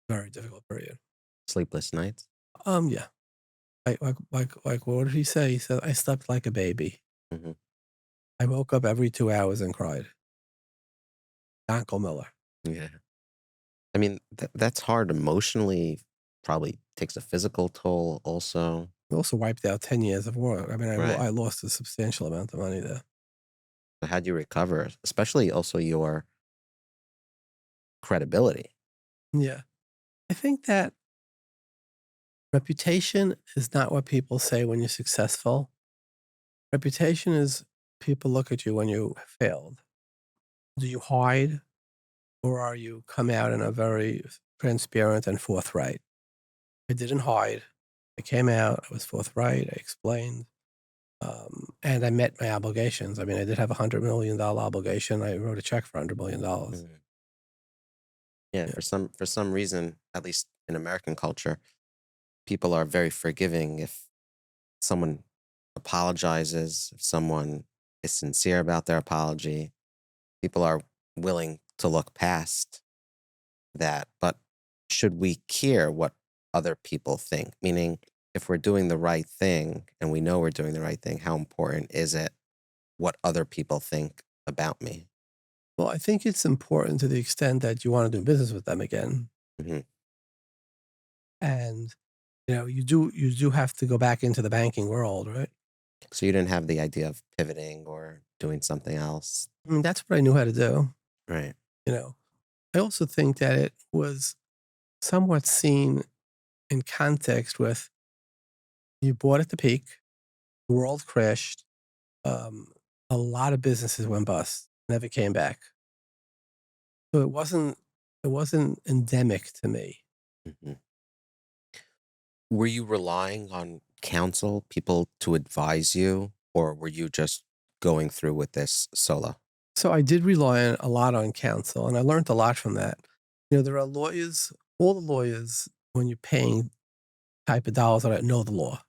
very difficult period. Sleepless nights? Yeah. Like what did he say? He said, I slept like a baby. Mhm. I woke up every 2 hours and cried. Uncle Miller. Yeah. I mean, that's hard emotionally, probably takes a physical toll also. It also wiped out 10 years of work. I mean, Right. I lost a substantial amount of money there. So how'd you recover? Especially also your credibility. Yeah. I think that reputation is not what people say when you're successful. Reputation is people look at you when you failed. Do you hide, or are you come out in a very transparent and forthright? I didn't hide. I came out. I was forthright. I explained. And I met my obligations. I mean, I did have $100 million obligation. I wrote a check for $100 million. Mhm. Yeah, Yeah. for some reason, at least in American culture, people are very forgiving if someone apologizes, if someone is sincere about their apology. People are willing to look past that. But should we care what other people think? Meaning, if we're doing the right thing and we know we're doing the right thing, how important is it what other people think about me? Well, I think it's important to the extent that you want to do business with them again. Hmm. And, you do have to go back into the banking world, right? So you didn't have the idea of pivoting or doing something else, I mean, that's what I knew how to do. right? You know, I also think that it was somewhat seen in context with you bought at the peak, the world crashed, um, a lot of businesses went bust, never came back. So it wasn't endemic to me. Hmm. Were you relying on counsel, people to advise you, or were you just going through with this solo? So I did rely a lot on counsel, and I learned a lot from that. There are lawyers, all the lawyers, when you're paying type of dollars that know the law,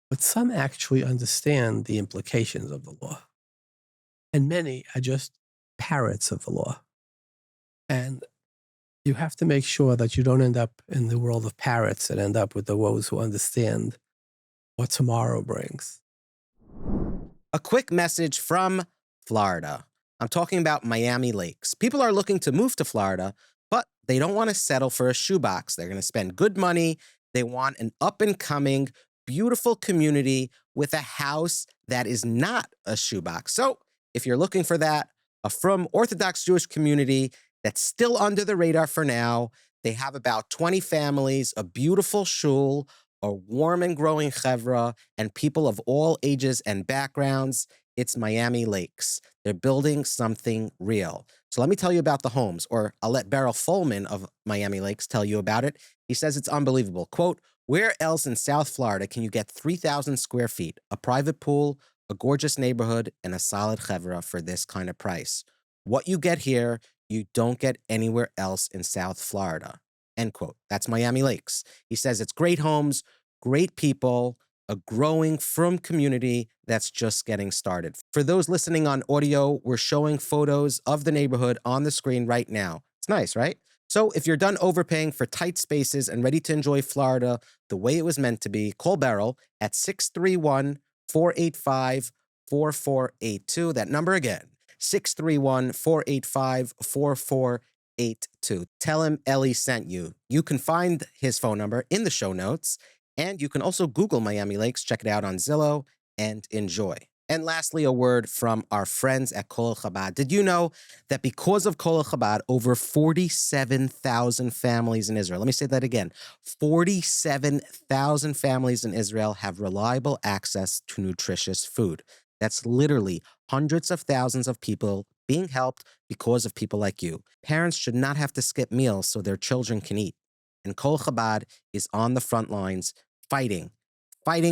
but some actually understand the implications of the law, and many are just parrots of the law. And you have to make sure that you don't end up in the world of parrots and end up with the woes who understand what tomorrow brings. A quick message from Florida. I'm talking about Miami Lakes. People are looking to move to Florida, but they don't want to settle for a shoebox. They're going to spend good money. They want an up and coming, beautiful community with a house that is not a shoebox. So if you're looking for that, a from Orthodox Jewish community that's still under the radar for now, they have about 20 families, a beautiful shul, a warm and growing chevra, and people of all ages and backgrounds. It's Miami Lakes. They're building something real. So let me tell you about the homes, or I'll let Berel Follman of Miami Lakes tell you about it. He says it's unbelievable. Quote, where else in South Florida can you get 3,000 square feet, a private pool, a gorgeous neighborhood, and a solid chevra for this kind of price? What you get here, you don't get anywhere else in South Florida. End quote. That's Miami Lakes. He says it's great homes, great people, a growing frum community that's just getting started. For those listening on audio, we're showing photos of the neighborhood on the screen right now. It's nice, right? So if you're done overpaying for tight spaces and ready to enjoy Florida the way it was meant to be, call Berel at 631-485-4482. That number again, 631-485-4482. Tell him Ellie sent you. You can find his phone number in the show notes, and you can also Google Miami Lakes, check it out on Zillow, and enjoy. And lastly, a word from our friends at Colel Chabad. Did you know that because of Colel Chabad, over 47,000 families in Israel, let me say that again, 47,000 families in Israel have reliable access to nutritious food. That's literally hundreds of thousands of people being helped because of people like you. Parents should not have to skip meals so their children can eat. And Kol Chabad is on the front lines fighting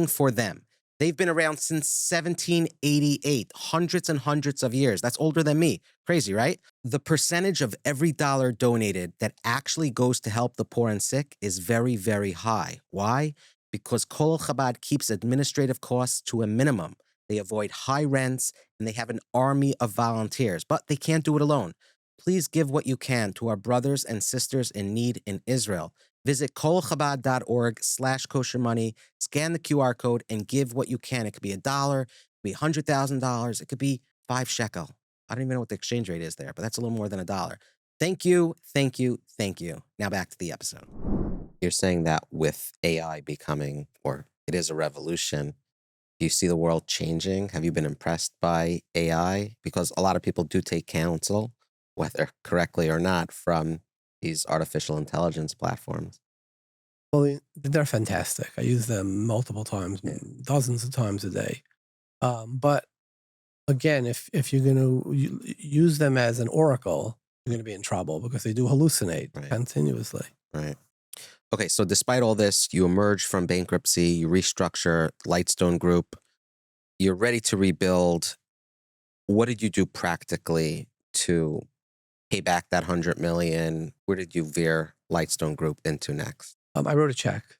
for them. They've been around since 1788, hundreds and hundreds of years. That's older than me. Crazy, right? The percentage of every dollar donated that actually goes to help the poor and sick is very, very high. Why? Because Colel Chabad keeps administrative costs to a minimum. They avoid high rents, and they have an army of volunteers, but they can't do it alone. Please give what you can to our brothers and sisters in need in Israel. Visit kolchabad.org/kosher money, scan the QR code, and give what you can. It could be $1, it could be $100,000, it could be 5 shekel. I don't even know what the exchange rate is there, but that's a little more than $1. Thank you, thank you, thank you. Now back to the episode. You're saying that with AI becoming, or it is a revolution, do you see the world changing? Have you been impressed by AI? Because a lot of people do take counsel, whether correctly or not, from these artificial intelligence platforms. Well, they're fantastic. I use them multiple times, Yeah. dozens of times a day. But again, if you're going to use them as an oracle, you're going to be in trouble because they do hallucinate Right. continuously. Right. Okay, so despite all this, you emerge from bankruptcy, you restructure Lightstone Group, you're ready to rebuild. What did you do practically to pay back that 100 million? Where did you veer Lightstone Group into next? I wrote a check.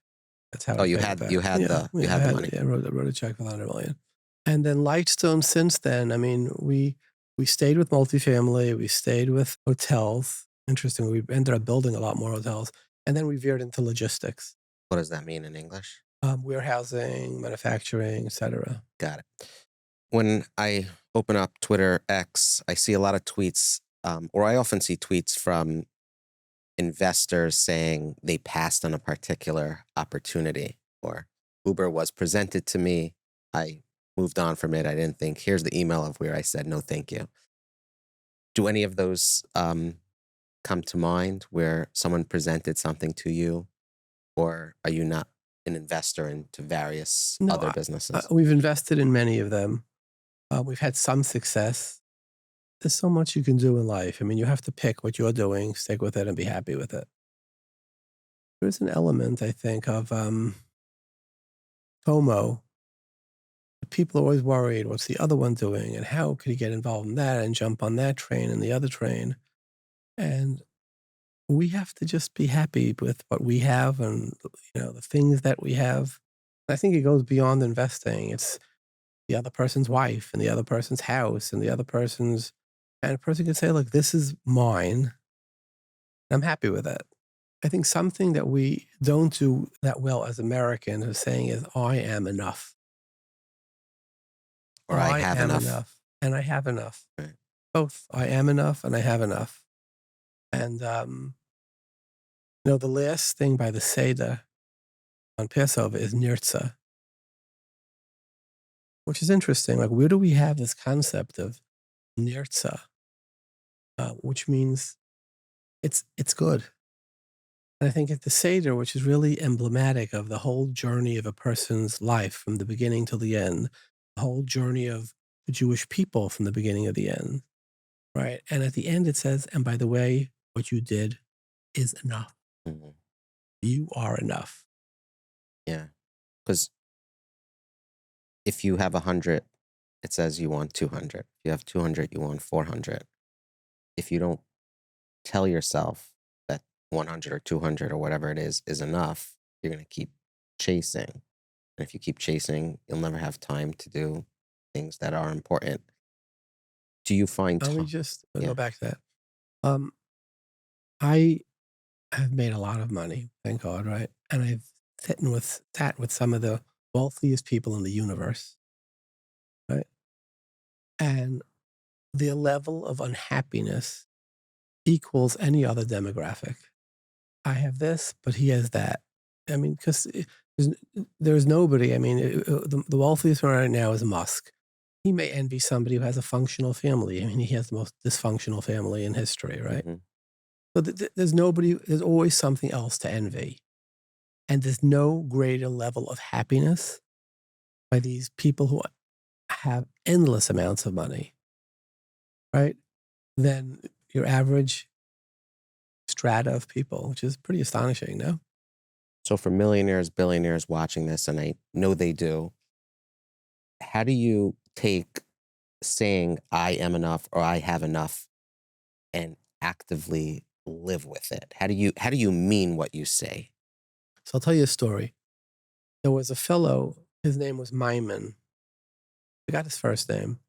That's how. Oh, I you paid it had back. you had the money. Yeah, I wrote a check for 100 million. And then Lightstone. Since then, I mean, we stayed with multifamily, we stayed with hotels. Interesting, we ended up building a lot more hotels, and then we veered into logistics, What does that mean in English? warehousing, manufacturing, etc. Got it. When I open up Twitter X, I see a lot of tweets, or I often see tweets from investors saying they passed on a particular opportunity, or Uber was presented to me. I moved on from it. I didn't think, here's the email of where I said, no, thank you. Do any of those come to mind where someone presented something to you, or are you not an investor into various No, other businesses? we've invested in many of them. We've had some success. There's so much you can do in life. I mean, you have to pick what you're doing, stick with it, and be happy with it. There's an element, I think, of FOMO. People are always worried, what's the other one doing? And how could he get involved in that and jump on that train and the other train? And we have to just be happy with what we have and, the things that we have. I think it goes beyond investing. It's the other person's wife and the other person's house and the other person's, and a person can say, look, this is mine. I'm happy with it. I think something that we don't do that well as Americans is saying is, I am enough. Or I have am enough. and I have enough. Right. Both. I am enough and I have enough. And, the last thing by the Seder on Passover is Nirtzah, which is interesting. Like, where do we have this concept of Nirtzah, which means it's good. And I think at the Seder, which is really emblematic of the whole journey of a person's life from the beginning till the end, the whole journey of the Jewish people from the beginning to the end, right? And at the end it says, and by the way, what you did is enough. Mhm. You are enough. Yeah. Because if you have 100, it says you want 200. If you have 200, you want 400. If you don't tell yourself that 100 or 200 or whatever it is enough, you're going to keep chasing. And if you keep chasing, you'll never have time to do things that are important. Do you find Let me time? just Yeah. go back to that. I have made a lot of money, thank God, right? And I've sat with some of the wealthiest people in the universe, right? And their level of unhappiness equals any other demographic. I have this, but he has that. I mean, because there's nobody. I mean, the wealthiest one right now is Musk. He may envy somebody who has a functional family. I mean, he has the most dysfunctional family in history, right? Mhm. So there's nobody. There's always something else to envy, and there's no greater level of happiness by these people who have endless amounts of money, right? Than your average strata of people, which is pretty astonishing, no? So for millionaires, billionaires watching this, and I know they do, how do you take saying I am enough or I have enough and actively live with it? How do you mean what you say? So I'll tell you a story. There was a fellow, his name was Maimon. I got his first name.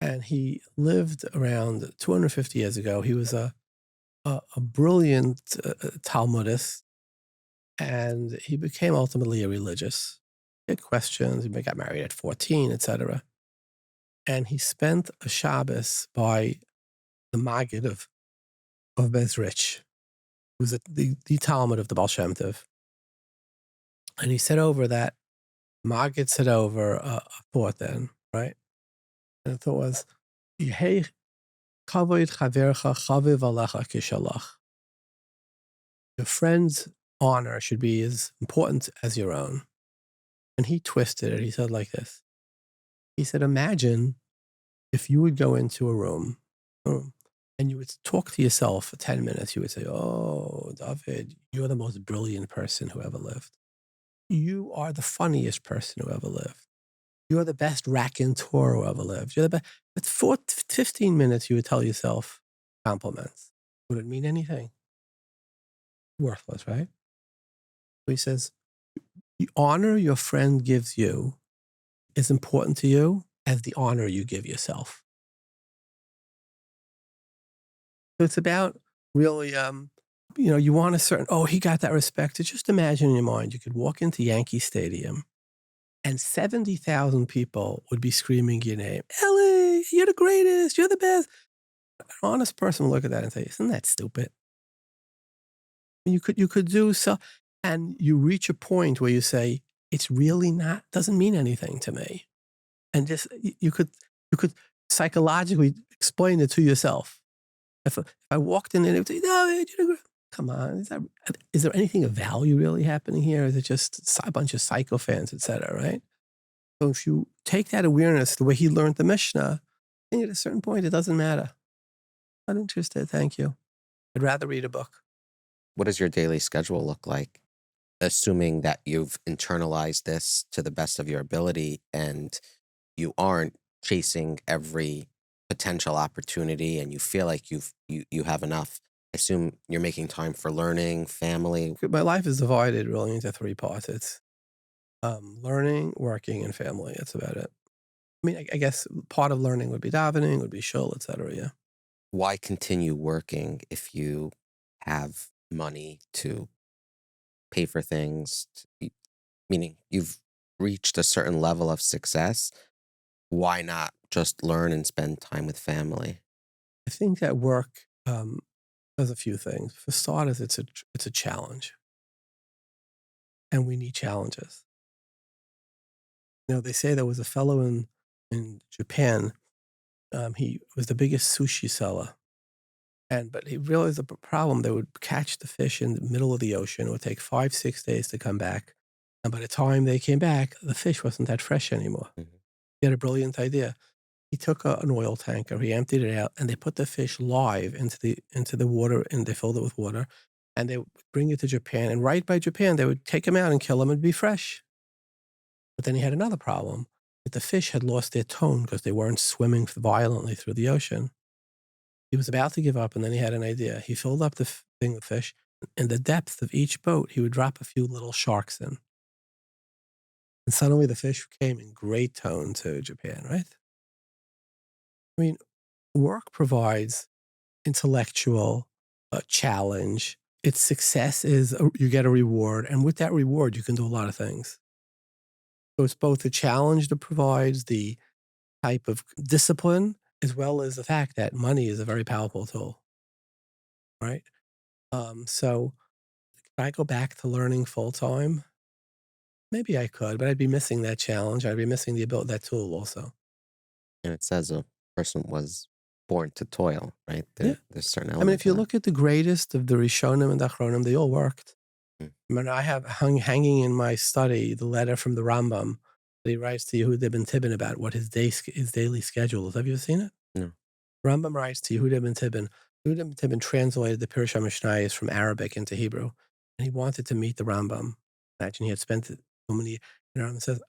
And he lived around 250 years ago. He was a brilliant Talmudist, and he became ultimately a religious. He had questions. He got married at 14, etc. And he spent a Shabbos by the Maggid of Bezrich, who was the Talmud of the Baal Shem Tov. And he said over that, Maggid said over a thought then, right? And the thought was, "Yehei kavod chavercha chaviv alecha kishalach." Your friend's honor should be as important as your own. And he twisted it. He said like this. He said, imagine if you would go into a room and you would talk to yourself for 10 minutes. You would say, oh, David, you're the most brilliant person who ever lived. You are the funniest person who ever lived. You're the best raconteur who ever lived. You're the best. But for 15 minutes, you would tell yourself compliments. Would it mean anything? Worthless, right? So he says, the honor your friend gives you is important to you as the honor you give yourself. So it's about really, you want a certain, oh, he got that respect. So just imagine in your mind, you could walk into Yankee Stadium and 70,000 people would be screaming your name. Ellie, you're the greatest. You're the best. An honest person would look at that and say, isn't that stupid? You could do so. And you reach a point where you say, it's really not, doesn't mean anything to me. And just, you could psychologically explain it to yourself. If I walked in and it would say, no, come on, is there anything of value really happening here? Or is it just a bunch of sycophants, et cetera, right? So if you take that awareness the way he learned the Mishnah, then at a certain point, it doesn't matter. Not interested, thank you. I'd rather read a book. What does your daily schedule look like? Assuming that you've internalized this to the best of your ability and you aren't chasing every potential opportunity and you feel like you have enough. I assume you're making time for learning, family. My life is divided really into three parts. It's learning, working, and family. That's about it. I mean, I guess part of learning would be davening, would be shul, et cetera, yeah. Why continue working if you have money to pay for things? Meaning you've reached a certain level of success. Why not just learn and spend time with family? I think that work does a few things. For starters, it's a challenge, and we need challenges. They say there was a fellow in Japan. He was the biggest sushi seller, but he realized the problem. They would catch the fish in the middle of the ocean. It would take 5-6 days to come back, and by the time they came back, the fish wasn't that fresh anymore. Mhm. He had a brilliant idea. He took an oil tanker, he emptied it out, and they put the fish live into the water, and they filled it with water, and they would bring it to Japan. And right by Japan, they would take them out and kill them and be fresh. But then he had another problem. That the fish had lost their tone because they weren't swimming violently through the ocean. He was about to give up, and then he had an idea. He filled up the thing with fish. In the depth of each boat, he would drop a few little sharks in. And suddenly the fish came in great tone to Japan, right? I mean, work provides intellectual challenge. Its success is you get a reward, and with that reward, you can do a lot of things. So it's both the challenge that provides the type of discipline, as well as the fact that money is a very powerful tool, right? So could I go back to learning full time? Maybe I could, but I'd be missing that challenge. I'd be missing the ability, that tool also. And it says a person was born to toil, right? Yeah. There's certain I mean, element if to you that. look at the greatest of the Rishonim and the Achronim, they all worked. Mm. I mean, I have hanging in my study the letter from the Rambam that he writes to Yehuda ben Tibbon about what his daily schedule is. Have you ever seen it? No. Rambam writes to Yehuda ben Tibbon. Yehuda ben Tibbon translated the Pirush HaMishnayos from Arabic into Hebrew, and he wanted to meet the Rambam. Imagine he had spent so many, and Rambam says,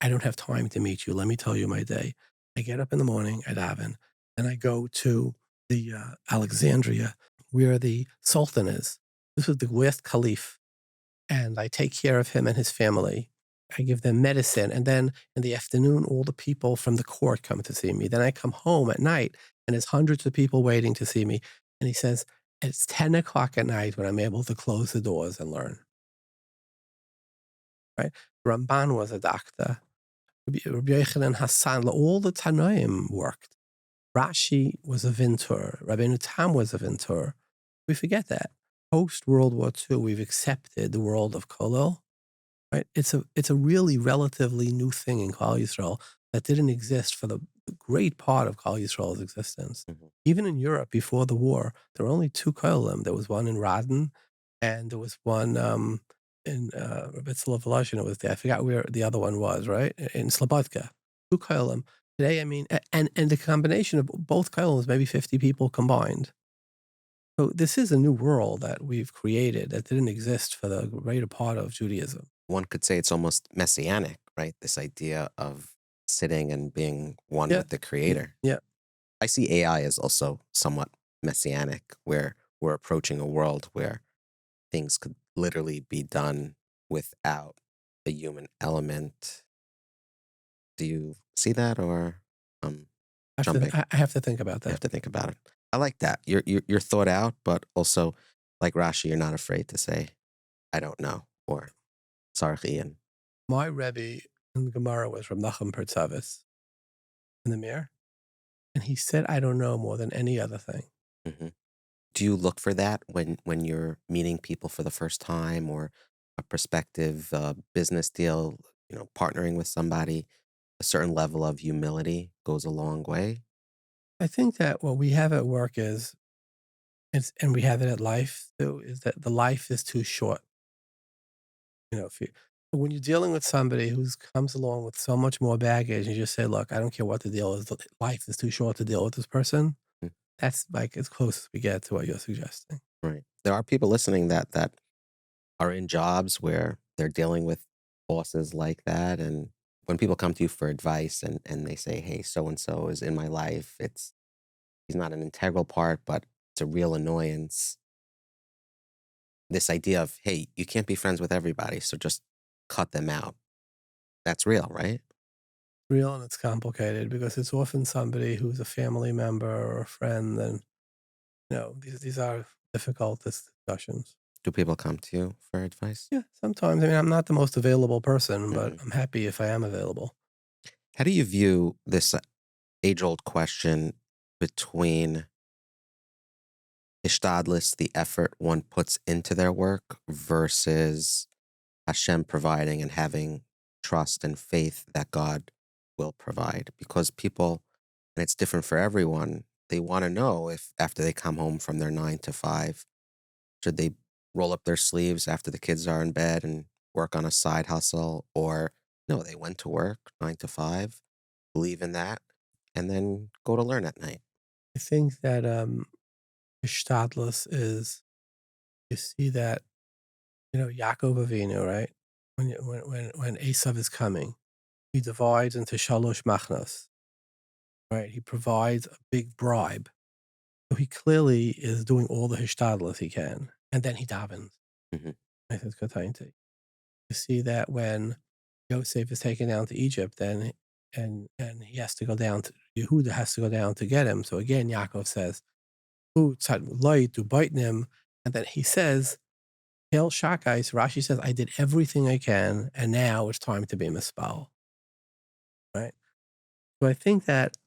I don't have time to meet you. Let me tell you my day. I get up in the morning, I daven, and I go to the Alexandria where the Sultan is. This was the last caliph, and I take care of him and his family. I give them medicine, and then in the afternoon, all the people from the court come to see me. Then I come home at night, and there's hundreds of people waiting to see me. And he says, it's 10 o'clock at night when I'm able to close the doors and learn. Right? Ramban was a doctor. Rabbi Yochanan Hassan, all the Tanoim worked. Rashi was a Vintur. Rabbeinu Tam was a Vintur. We forget that. Post World War II, we've accepted the world of Colel. Right? It's a really relatively new thing in Klal Yisrael that didn't exist for the great part of Klal Yisrael's existence. Mm-hmm. Even in Europe before the war, there were only two Kohelim. There was one in Radin, and there was one in Rabitzel Volozhin. It was there. I forgot where the other one was. Right in Slobodka, two Kohelim. Today, I mean, and the combination of both Kohelim is maybe 50 people combined. So this is a new world that we've created that didn't exist for the greater part of Judaism. One could say it's almost messianic, right? This idea of sitting and being one Yeah. with the creator. Yeah. I see AI as also somewhat messianic, where we're approaching a world where things could literally be done without a human element. Do you see that, or jumping? I have to think about I have that. to think about it. I like that. You're thought out, but also like Rashi, you're not afraid to say, "I don't know," or "Sarchi." And My Rebbe in the Gemara was from Nachum Pertzavis in the Mir, and he said, "I don't know," more than any other thing. mhm. Do you look for that when you're meeting people for the first time, or a prospective business deal? Partnering with somebody, a certain level of humility goes a long way. I think that what we have at work and we have it at life too, is that the life is too short. If you when you're dealing with somebody who comes along with so much more baggage, and you just say, "Look, I don't care what the deal is. Life is too short to deal with this person." Mm. That's like as close as we get to what you're suggesting. Right. There are people listening that are in jobs where they're dealing with bosses like that. And when people come to you for advice, and they say, "Hey, so and so is in my life. He's not an integral part, but it's a real annoyance." This idea of, hey, you can't be friends with everybody, so just cut them out. That's real, right? Real, and it's complicated because it's often somebody who's a family member or a friend, and these are difficult discussions. Do people come to you for advice? Yeah, sometimes. I mean, I'm not the most available person, but Mhm. I'm happy if I am available. How do you view this age old question between ishtadlis, the effort one puts into their work, versus Hashem providing and having trust and faith that God will provide? Because people, and it's different for everyone, they want to know if after they come home from their 9 to 5, should they roll up their sleeves after the kids are in bed and work on a side hustle, or no, they went to work 9 to 5, believe in that, and then go to learn at night. I think that Ishtadlus is, you see that, Yaakov Avinu, right? When Esav is coming, he divides into shalosh machnas, right? He provides a big bribe. So he clearly is doing all the Hishtadlus he can. And then he davens. Hmm. I think it's Katainte. You see that when Yosef is taken down to Egypt, and he has to go down to Yehuda has to go down to get him. So again, Yaakov says, "Who tzad light to bite him?" And then he says, "Hail Shakais." Rashi says, "I did everything I can, and now it's time to be mispal." Right. So I think that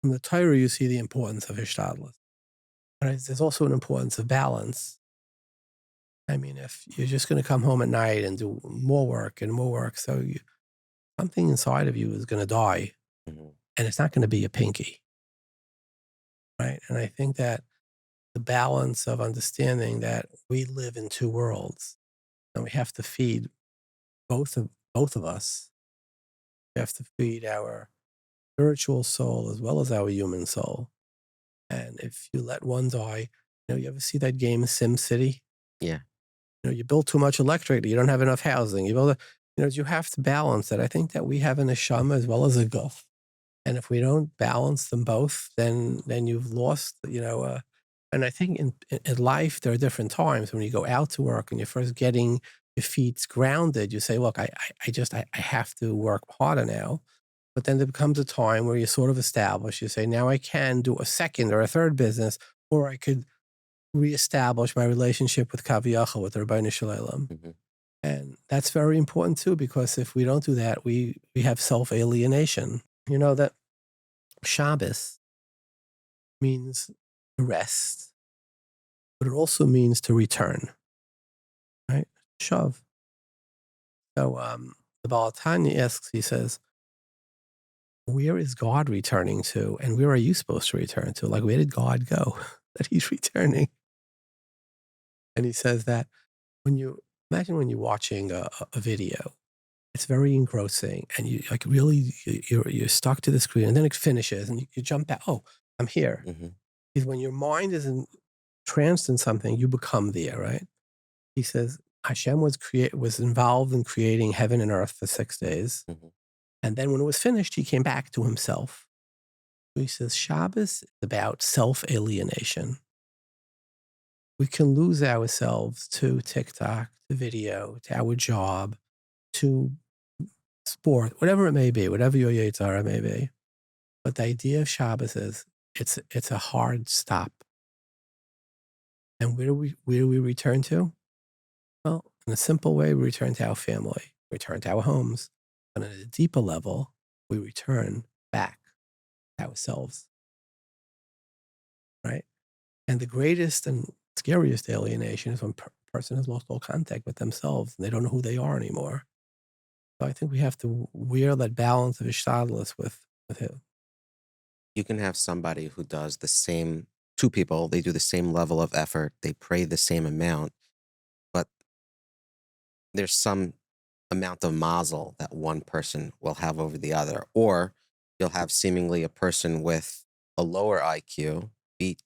from the Torah you see the importance of Hishtadlus. Right? There's also an importance of balance. I mean, if you're just going to come home at night and do more work and more work, so something inside of you is going to die, Hmm. and it's not going to be a pinky, right? And I think that the balance of understanding that we live in two worlds, and we have to feed both of us. We have to feed our spiritual soul as well as our human soul. And if you let one die, you ever see that game Sim City? Yeah. You build too much electric, you don't have enough housing. You build You have to balance it. I think that we have an neshama as well as a guf. And if we don't balance them both, then you've lost, and I think in life, there are different times when you go out to work and you're first getting your feet grounded. You say, look, I have to work harder now. But then there becomes a time where you're sort of established. You say, now I can do a second or a third business, or I could reestablish my relationship with Kaviyachal, with the Rabbeinu Shalom. Mhm. And that's very important too, because if we don't do that, we have self-alienation. You know that Shabbos means to rest, but it also means to return, right? Shav. So the Baal Tanya asks, he says, where is God returning to? And where are you supposed to return to? Like, where did God go that he's returning? And he says that imagine when you're watching a video, it's very engrossing and you like really, you're stuck to the screen and then it finishes and you jump back. Oh, I'm here. Mhm. Because when your mind is entranced in something, you become there, right? He says Hashem was involved in creating heaven and earth for 6 days. Mhm. And then when it was finished, he came back to himself. So he says Shabbos is about self-alienation. We can lose ourselves to TikTok, to video, to our job, to sport, whatever it may be, whatever your Yetzirah may be. But the idea of Shabbos is it's a hard stop. And where do we return to? Well, in a simple way, we return to our family, return to our homes. But on a deeper level, we return back to ourselves, right? And the greatest and scariest alienation is when a person has lost all contact with themselves and they don't know who they are anymore. So I think we have to wear that balance of ishtadlus with him. You can have somebody who does the same, two people, they do the same level of effort, they pray the same amount, but there's some amount of mazel that one person will have over the other. Or you'll have seemingly a person with a lower IQ be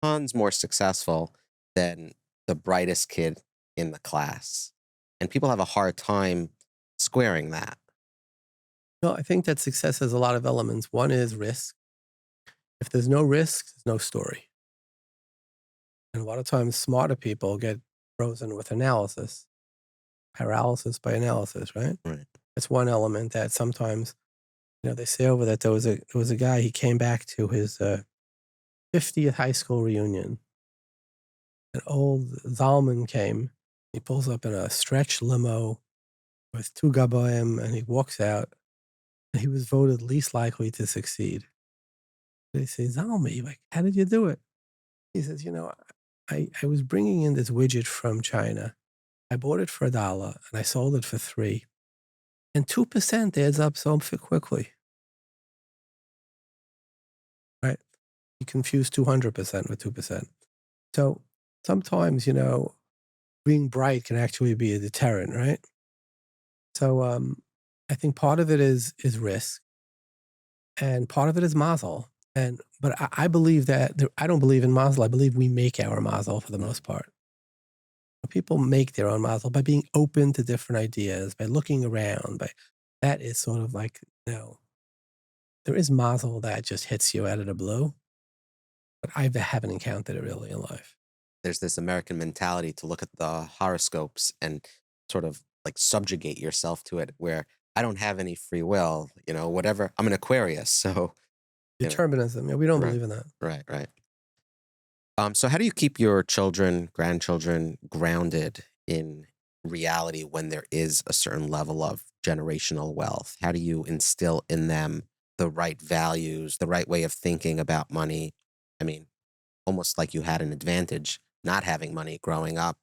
tons more successful than the brightest kid in the class. And people have a hard time squaring that. No, I think that success has a lot of elements. One is risk. If there's no risk, there's no story. And a lot of times, smarter people get frozen with analysis, paralysis by analysis, right? Right. That's one element that sometimes, they say over that there was a guy, he came back to his 50th high school reunion. An old Zalman came. He pulls up in a stretch limo with two gabayim, and he walks out. And he was voted least likely to succeed. They say, Zalmi, like, how did you do it? He says, I was bringing in this widget from China. I bought it for $1 and I sold it for $3. And 2% adds up so quickly, right? You confuse 200% with 2%. So sometimes, being bright can actually be a deterrent, right? So I think part of it is risk, and part of it is mazel. But I believe that I don't believe in mazel. I believe we make our mazel for the most part. People make their own mazel by being open to different ideas, by looking around. That is sort of like, there is mazel that just hits you out of the blue, but I haven't encountered it really in life. There's this American mentality to look at the horoscopes and sort of like subjugate yourself to it, where I don't have any free will, whatever. I'm an Aquarius, so you know, Determinism, we don't right, believe in that. right. So how do you keep your children, grandchildren grounded in reality when there is a certain level of generational wealth? How do you instill in them the right values, the right way of thinking about money? I mean, almost like you had an advantage not having money growing up,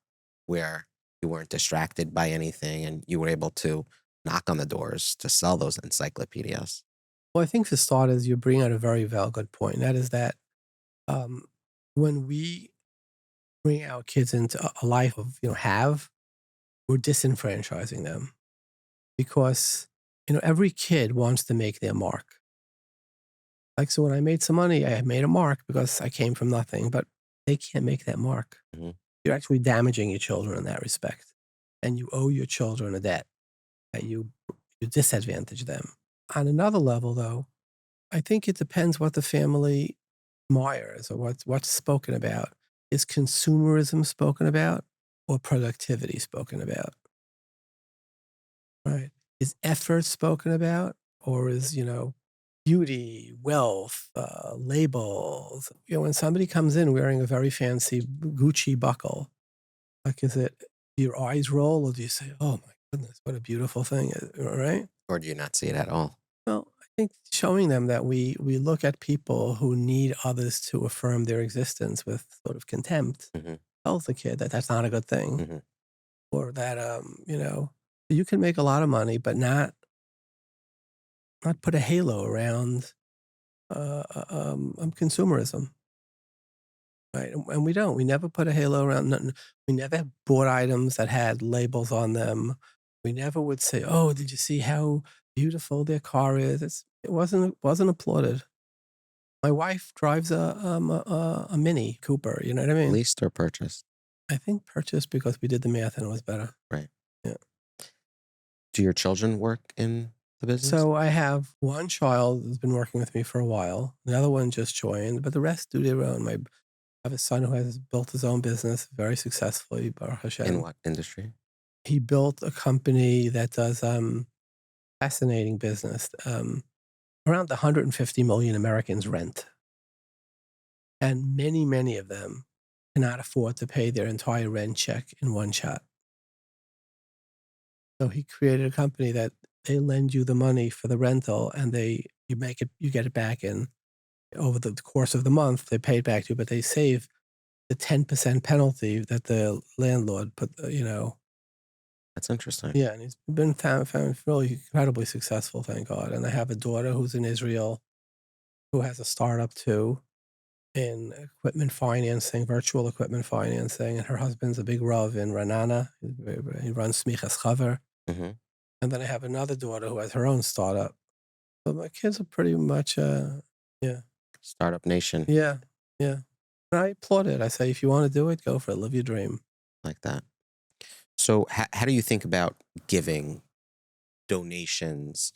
where you weren't distracted by anything and you were able to knock on the doors to sell those encyclopedias. Well, I think for starters, you bring out a very valid point. That is that um, when we bring our kids into a life of, we're disenfranchising them because, every kid wants to make their mark. Like, so when I made some money, I made a mark because I came from nothing, but they can't make that mark. Mhm. You're actually damaging your children in that respect. And you owe your children a debt. that you disadvantage them. On another level, though, I think it depends what the family admires or what's spoken about. Is consumerism spoken about or productivity spoken about? Right. Is effort spoken about or is, beauty, wealth, labels? When somebody comes in wearing a very fancy Gucci buckle, like, is it your eyes roll or do you say, oh my goodness, what a beautiful thing, right? Or do you not see it at all? Well, I think showing them that we look at people who need others to affirm their existence with sort of contempt Hmm. tells the kid that that's not a good thing, Hmm. or that you can make a lot of money, but not put a halo around consumerism, right? And we don't. We never put a halo around. Nothing. We never bought items that had labels on them. We never would say, "Oh, did you see how beautiful their car is?" It wasn't applauded. My wife drives a Mini Cooper, you know what I mean? Leased or purchased? I think purchased because we did the math and it was better. Right. Yeah. Do your children work in the business? So I have one child who's been working with me for a while. The other one just joined, but the rest do their own. I have a son who has built his own business very successfully, Baruch In Hashem. what industry? He built a company that does fascinating business. Around 150 million Americans rent, and many, many of them cannot afford to pay their entire rent check in one shot. So he created a company that they lend you the money for the rental, and you get it back in over the course of the month. They pay it back to you, but they save the 10% penalty that the landlord put. That's interesting. Yeah, and he's been found really incredibly successful, thank God. And I have a daughter who's in Israel who has a startup too in equipment financing, virtual equipment financing, and her husband's a big Rav in Ranana. He runs Smichas Chaver. Hmm. And then I have another daughter who has her own startup. So my kids are pretty much, yeah, Startup Nation, yeah, yeah. And I applaud it. I say, if you want to do it, go for it. Live your dream. like that. So, how do you think about giving donations,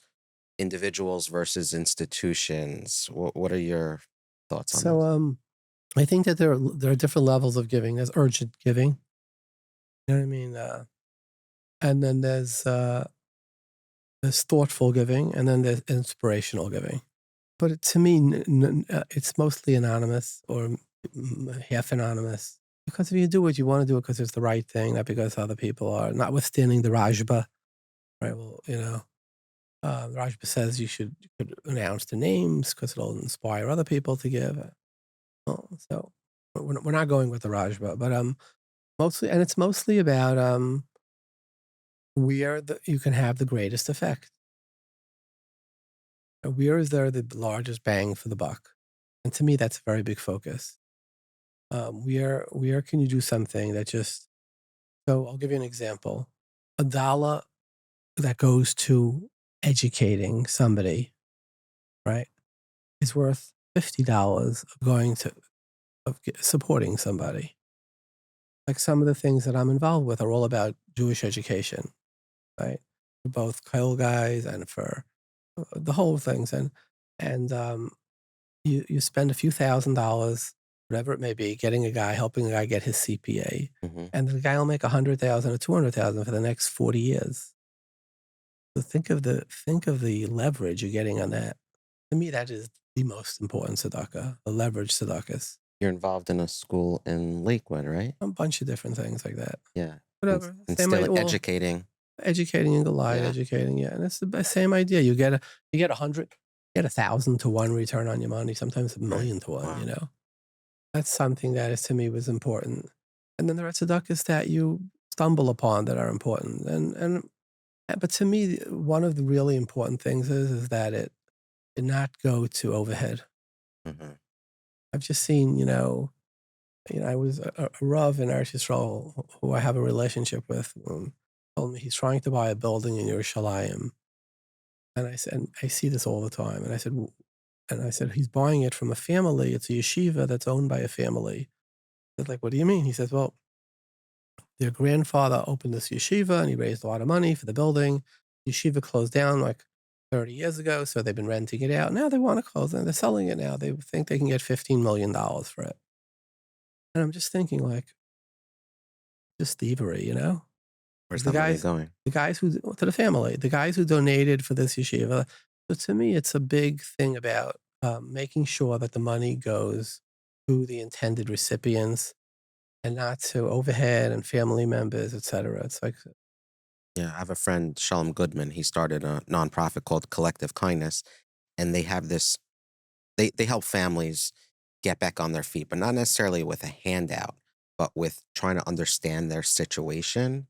individuals versus institutions? What are your thoughts on So this? I think that there are different levels of giving. There's urgent giving. You know what I mean? And then there's thoughtful giving, and then there's inspirational giving. But to me, it's mostly anonymous or half anonymous. Because if you do it, you want to do it because it's the right thing, not because other people are. Notwithstanding the Rajba, right? Well, the Rajba says you could announce the names because it'll inspire other people to give. Well, so we're not going with the Rajba, but mostly, and it's mostly about where you can have the greatest effect. Where is there the largest bang for the buck? And to me, that's a very big focus. Where can you do something that just so I'll give you an example. A dollar that goes to educating somebody, right, is worth $50 of going to supporting somebody. Like some of the things that I'm involved with are all about Jewish education, right? For both Colel guys and for the whole things, and you spend a few $1,000s, whatever it may be, helping a guy get his CPA, Hmm. and the guy will make 100,000 or 200,000 for the next 40 years. So think of the leverage you're getting on that. To me, that is the most important tzedakah, the leverage tzedakahs. You're involved in a school in Lakewood, right? A bunch of different things like that. Yeah. Whatever, same Instilling, idea. Well, educating. educating in Goliath, Yeah. educating, yeah, and it's the same idea. You get 100, you get 1,000 to 1 return on your money, sometimes a Right. million to 1. Wow. That's something that is to me was important. And then there are tzedakahs that you stumble upon that are important. But to me, one of the really important things is that it did not go to overhead. Hmm. I've just seen, I was a Rav in Eretz Yisrael who I have a relationship with. Told me he's trying to buy a building in Yerushalayim, and I said, I see this all the time, and I said he's buying it from a family. It's a yeshiva that's owned by a family. I was like, what do you mean? He says, well, their grandfather opened this yeshiva and he raised a lot of money for the building. yeshiva closed down like 30 years ago, so they've been renting it out. Now they want to close it. They're selling it now. They think they can get $15 million for it. And I'm just thinking, like, just thievery, you know? Where's The that money guys, going? the guys who to the family, the guys who donated for this yeshiva. So to me, it's a big thing about making sure that the money goes to the intended recipients and not to overhead and family members, et cetera. It's like, Yeah, I have a friend, Shalom Goodman. He started a nonprofit called Collective Kindness, and they have this. They help families get back on their feet, but not necessarily with a handout, but with trying to understand their situation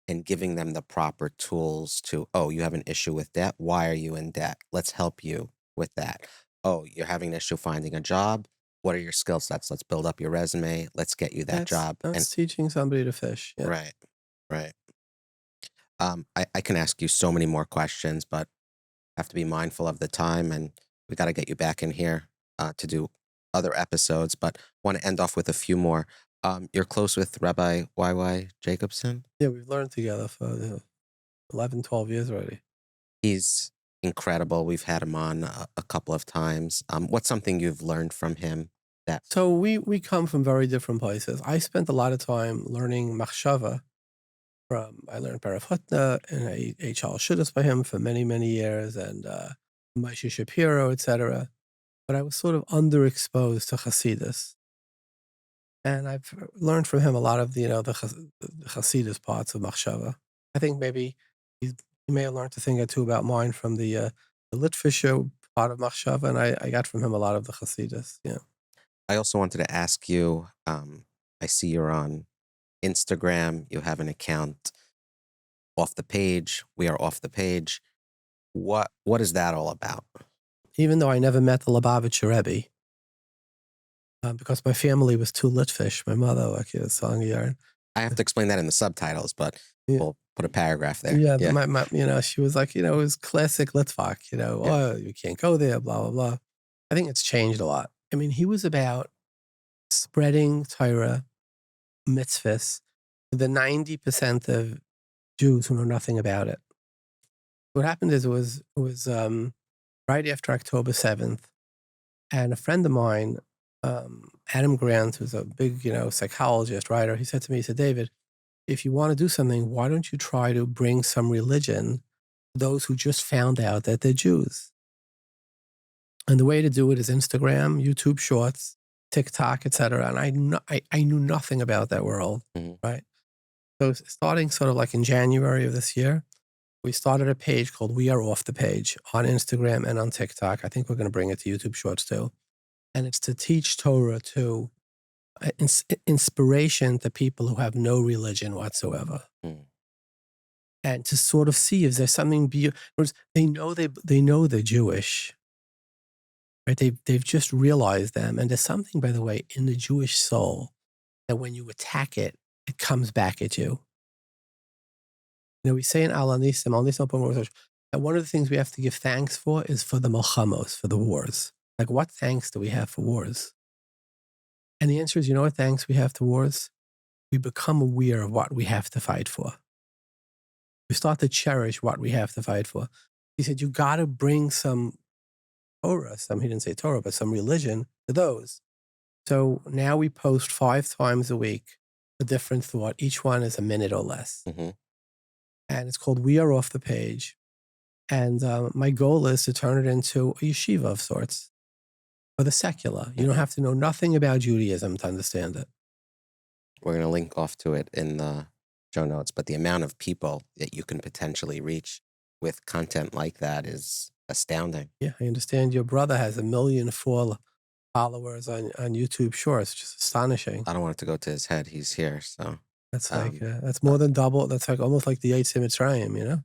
and giving them the proper tools to, oh, you have an issue with debt. Why are you in debt? Let's help you with that. Oh, you're having an issue finding a job. What are your skill sets? Let's build up your resume. Let's get you that job. And that's teaching somebody to fish. Yeah. right, right. I can ask you so many more questions, but have to be mindful of the time, and we got to get you back in here to do other episodes. But want to end off with a few more. You're close with Rabbi Y.Y. Jacobson. Yeah, we've learned together for 11, 12 years already. He's incredible. We've had him on a couple of times. What's something you've learned from him that So we come from very different places. I spent a lot of time learning machshava I learned Berel Follman and I ate Charles Shidduchs by him for many, many years, and Moshe Shapiro, etc. But I was sort of underexposed to Hasidus. And I've learned from him a lot of the Hasidus parts of machshava. I think maybe he may have learned a thing or two about mine from the Litvisher part of machshava, and I got from him a lot of the Hasidus. Yeah. I also wanted to ask you? I see you're on Instagram. You have an account, Off the Page. We are Off the Page. What is that all about? Even though I never met the Lubavitcher Rebbe, because my family was too Litvish, my mother, like a song yarn. I have to explain that in the subtitles, but Yeah. we'll put a paragraph there. Yeah, Yeah. my she was like, it was classic Litvak, Yeah. oh, you can't go there, blah, blah, blah. I think it's changed a lot. I mean, he was about spreading Torah, mitzvahs, to the 90% of Jews who know nothing about it. What happened is it was right after October 7th, and a friend of mine, Adam Grant, who's a big, psychologist, writer, he said to me, he said, David, if you want to do something, why don't you try to bring some religion to those who just found out that they're Jews? And the way to do it is Instagram, YouTube Shorts, TikTok, etc. And I knew nothing about that world, Mhm. right? So starting sort of like in January of this year, we started a page called We Are Off the Page on Instagram and on TikTok. I think we're going to bring it to YouTube Shorts too. And it's to teach Torah to inspiration to people who have no religion whatsoever. Mm. And to sort of see if there's something they know they're Jewish, right? They've just realized them, and there's something, by the way, in the Jewish soul that when you attack it, it comes back at you. We say in Al Nisim, that one of the things we have to give thanks for is for the Milchamos, for the wars. Like, what thanks do we have for wars? And the answer is, you know what thanks we have to wars? We become aware of what we have to fight for. We start to cherish what we have to fight for. He said, you got to bring some Torah, he didn't say Torah, but some religion to those. So now we post 5 times a week a different thought. Each one is a minute or less. Mm-hmm. And it's called We Are Off the Page. And my goal is to turn it into a yeshiva of sorts for the secular. You don't have to know nothing about Judaism to understand it. We're going to link off to it in the show notes, but the amount of people that you can potentially reach with content like that is astounding. Yeah, I understand your brother has 1.4 million followers on YouTube Shorts, which is astonishing. I don't want it to go to his head. He's here, so That's like that's more than double. That's like almost like the Yetzer Mitzrayim,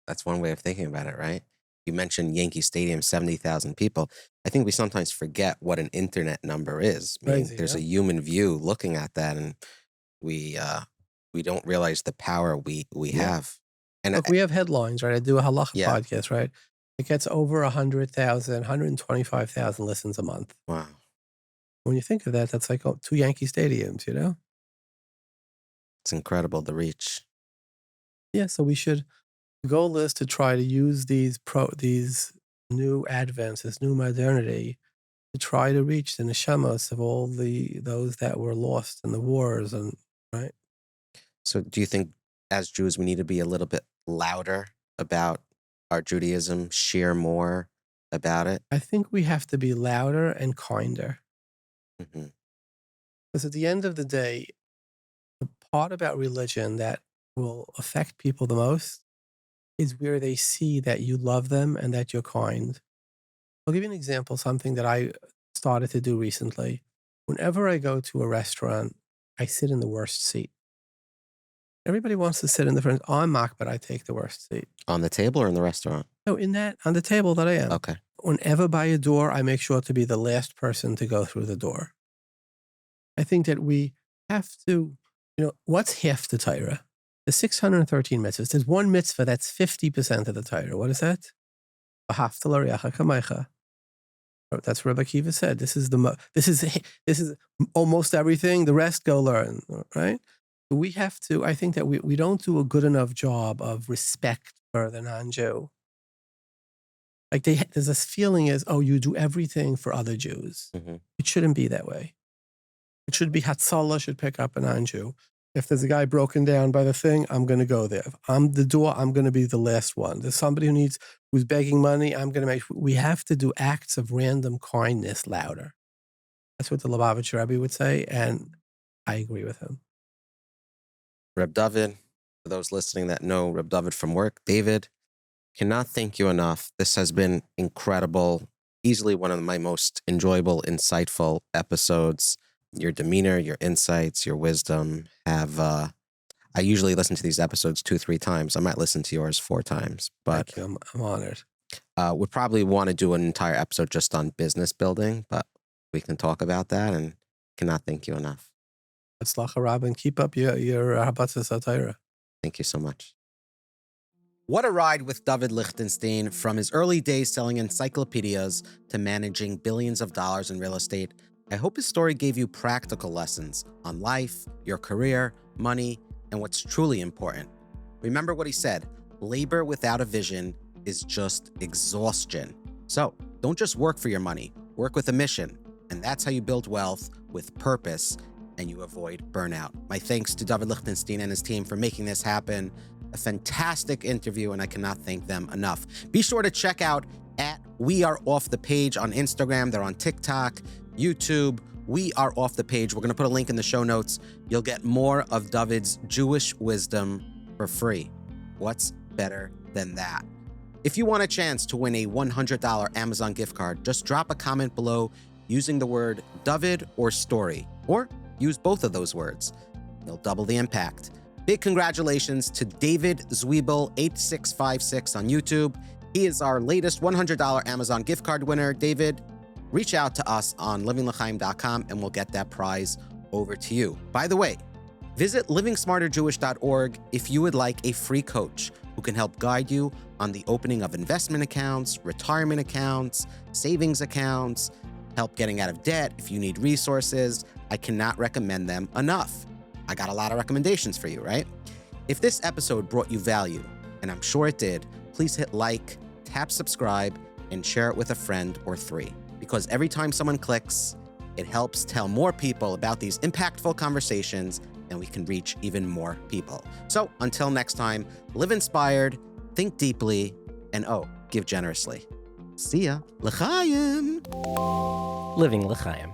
that's one way of thinking about it, right? You mentioned Yankee Stadium, 70,000 people. I think we sometimes forget what an internet number is. I mean, Crazy, there's yeah. a human view looking at that, and we don't realize the power we have. And Look, we have headlines, right? I do a halacha Yeah. podcast, right? It gets over 100,000, 125,000 listens a month. wow, When you think of that, that's like 2 Yankee stadiums, it's incredible, the reach. Yeah, so we should The goal is to try to use these new advents, this new modernity, to try to reach the neshamos of all those that were lost in the wars, and right. So do you think as Jews we need to be a little bit louder about our Judaism, share more about it? I think we have to be louder and kinder. Hmm. Because at the end of the day, the part about religion that will affect people the most is where they see that you love them and that you're kind. I'll give you an example, something that I started to do recently. Whenever I go to a restaurant, I sit in the worst seat. Everybody wants to sit in the front. I'm mock, but I take the worst seat. On the table or in the restaurant? No, on the table that I am. Okay. Whenever by a door, I make sure to be the last person to go through the door. I think that we have to, what's half the Torah? The 613 mitzvahs. There's one mitzvah that's 50% of the Torah. What is that? That's what Rabbi Kiva said. This is almost everything. The rest go learn, right? We have to, I think that we don't do a good enough job of respect for the non-Jew. Like there's this feeling is, oh, you do everything for other Jews. Mm-hmm. It shouldn't be that way. It should be Hatzalah should pick up a non-Jew. If there's a guy broken down by the thing, I'm going to go there. If I'm the door, I'm going to be the last one. There's somebody who's begging money, I'm going to we have to do acts of random kindness louder. That's what the Lubavitcher Rebbe would say, and I agree with him. Reb David, for those listening that know Reb David from work, David, cannot thank you enough. This has been incredible. Easily one of my most enjoyable, insightful episodes. Your demeanor, your insights, your wisdom have, I usually listen to these episodes 2-3 times. I might listen to yours 4 times, but I'm honored. Would probably want to do an entire episode just on business building, but we can talk about that and cannot thank you enough. Hatzlacha Rabin, keep up your Habatzas HaTorah. Thank you so much. What a ride with Dovid Lichtenstein, from his early days selling encyclopedias to managing billions of dollars in real estate. I hope his story gave you practical lessons on life, your career, money, and what's truly important. Remember what he said, labor without a vision is just exhaustion. So don't just work for your money, work with a mission. And that's how you build wealth with purpose and you avoid burnout. My thanks to Dovid Lichtenstein and his team for making this happen. A fantastic interview, and I cannot thank them enough. Be sure to check out We Are Off the Page on Instagram. They're on TikTok, YouTube. We Are Off the Page. We're going to put a link in the show notes. You'll get more of Dovid's Jewish wisdom for free. What's better than that? If you want a chance to win a $100 Amazon gift card, just drop a comment below using the word Dovid or story, or use both of those words. You'll double the impact. Big congratulations to David Zwiebel8656 on YouTube. He is our latest $100 Amazon gift card winner. David, reach out to us on livinglchaim.com and we'll get that prize over to you. By the way, visit livingsmarterjewish.org if you would like a free coach who can help guide you on the opening of investment accounts, retirement accounts, savings accounts, help getting out of debt if you need resources. I cannot recommend them enough. I got a lot of recommendations for you, right? If this episode brought you value, and I'm sure it did, please hit like, tap subscribe, and share it with a friend or 3. Because every time someone clicks, it helps tell more people about these impactful conversations, and we can reach even more people. So until next time, live inspired, think deeply, and give generously. See ya. Lchaim. Living Lchaim.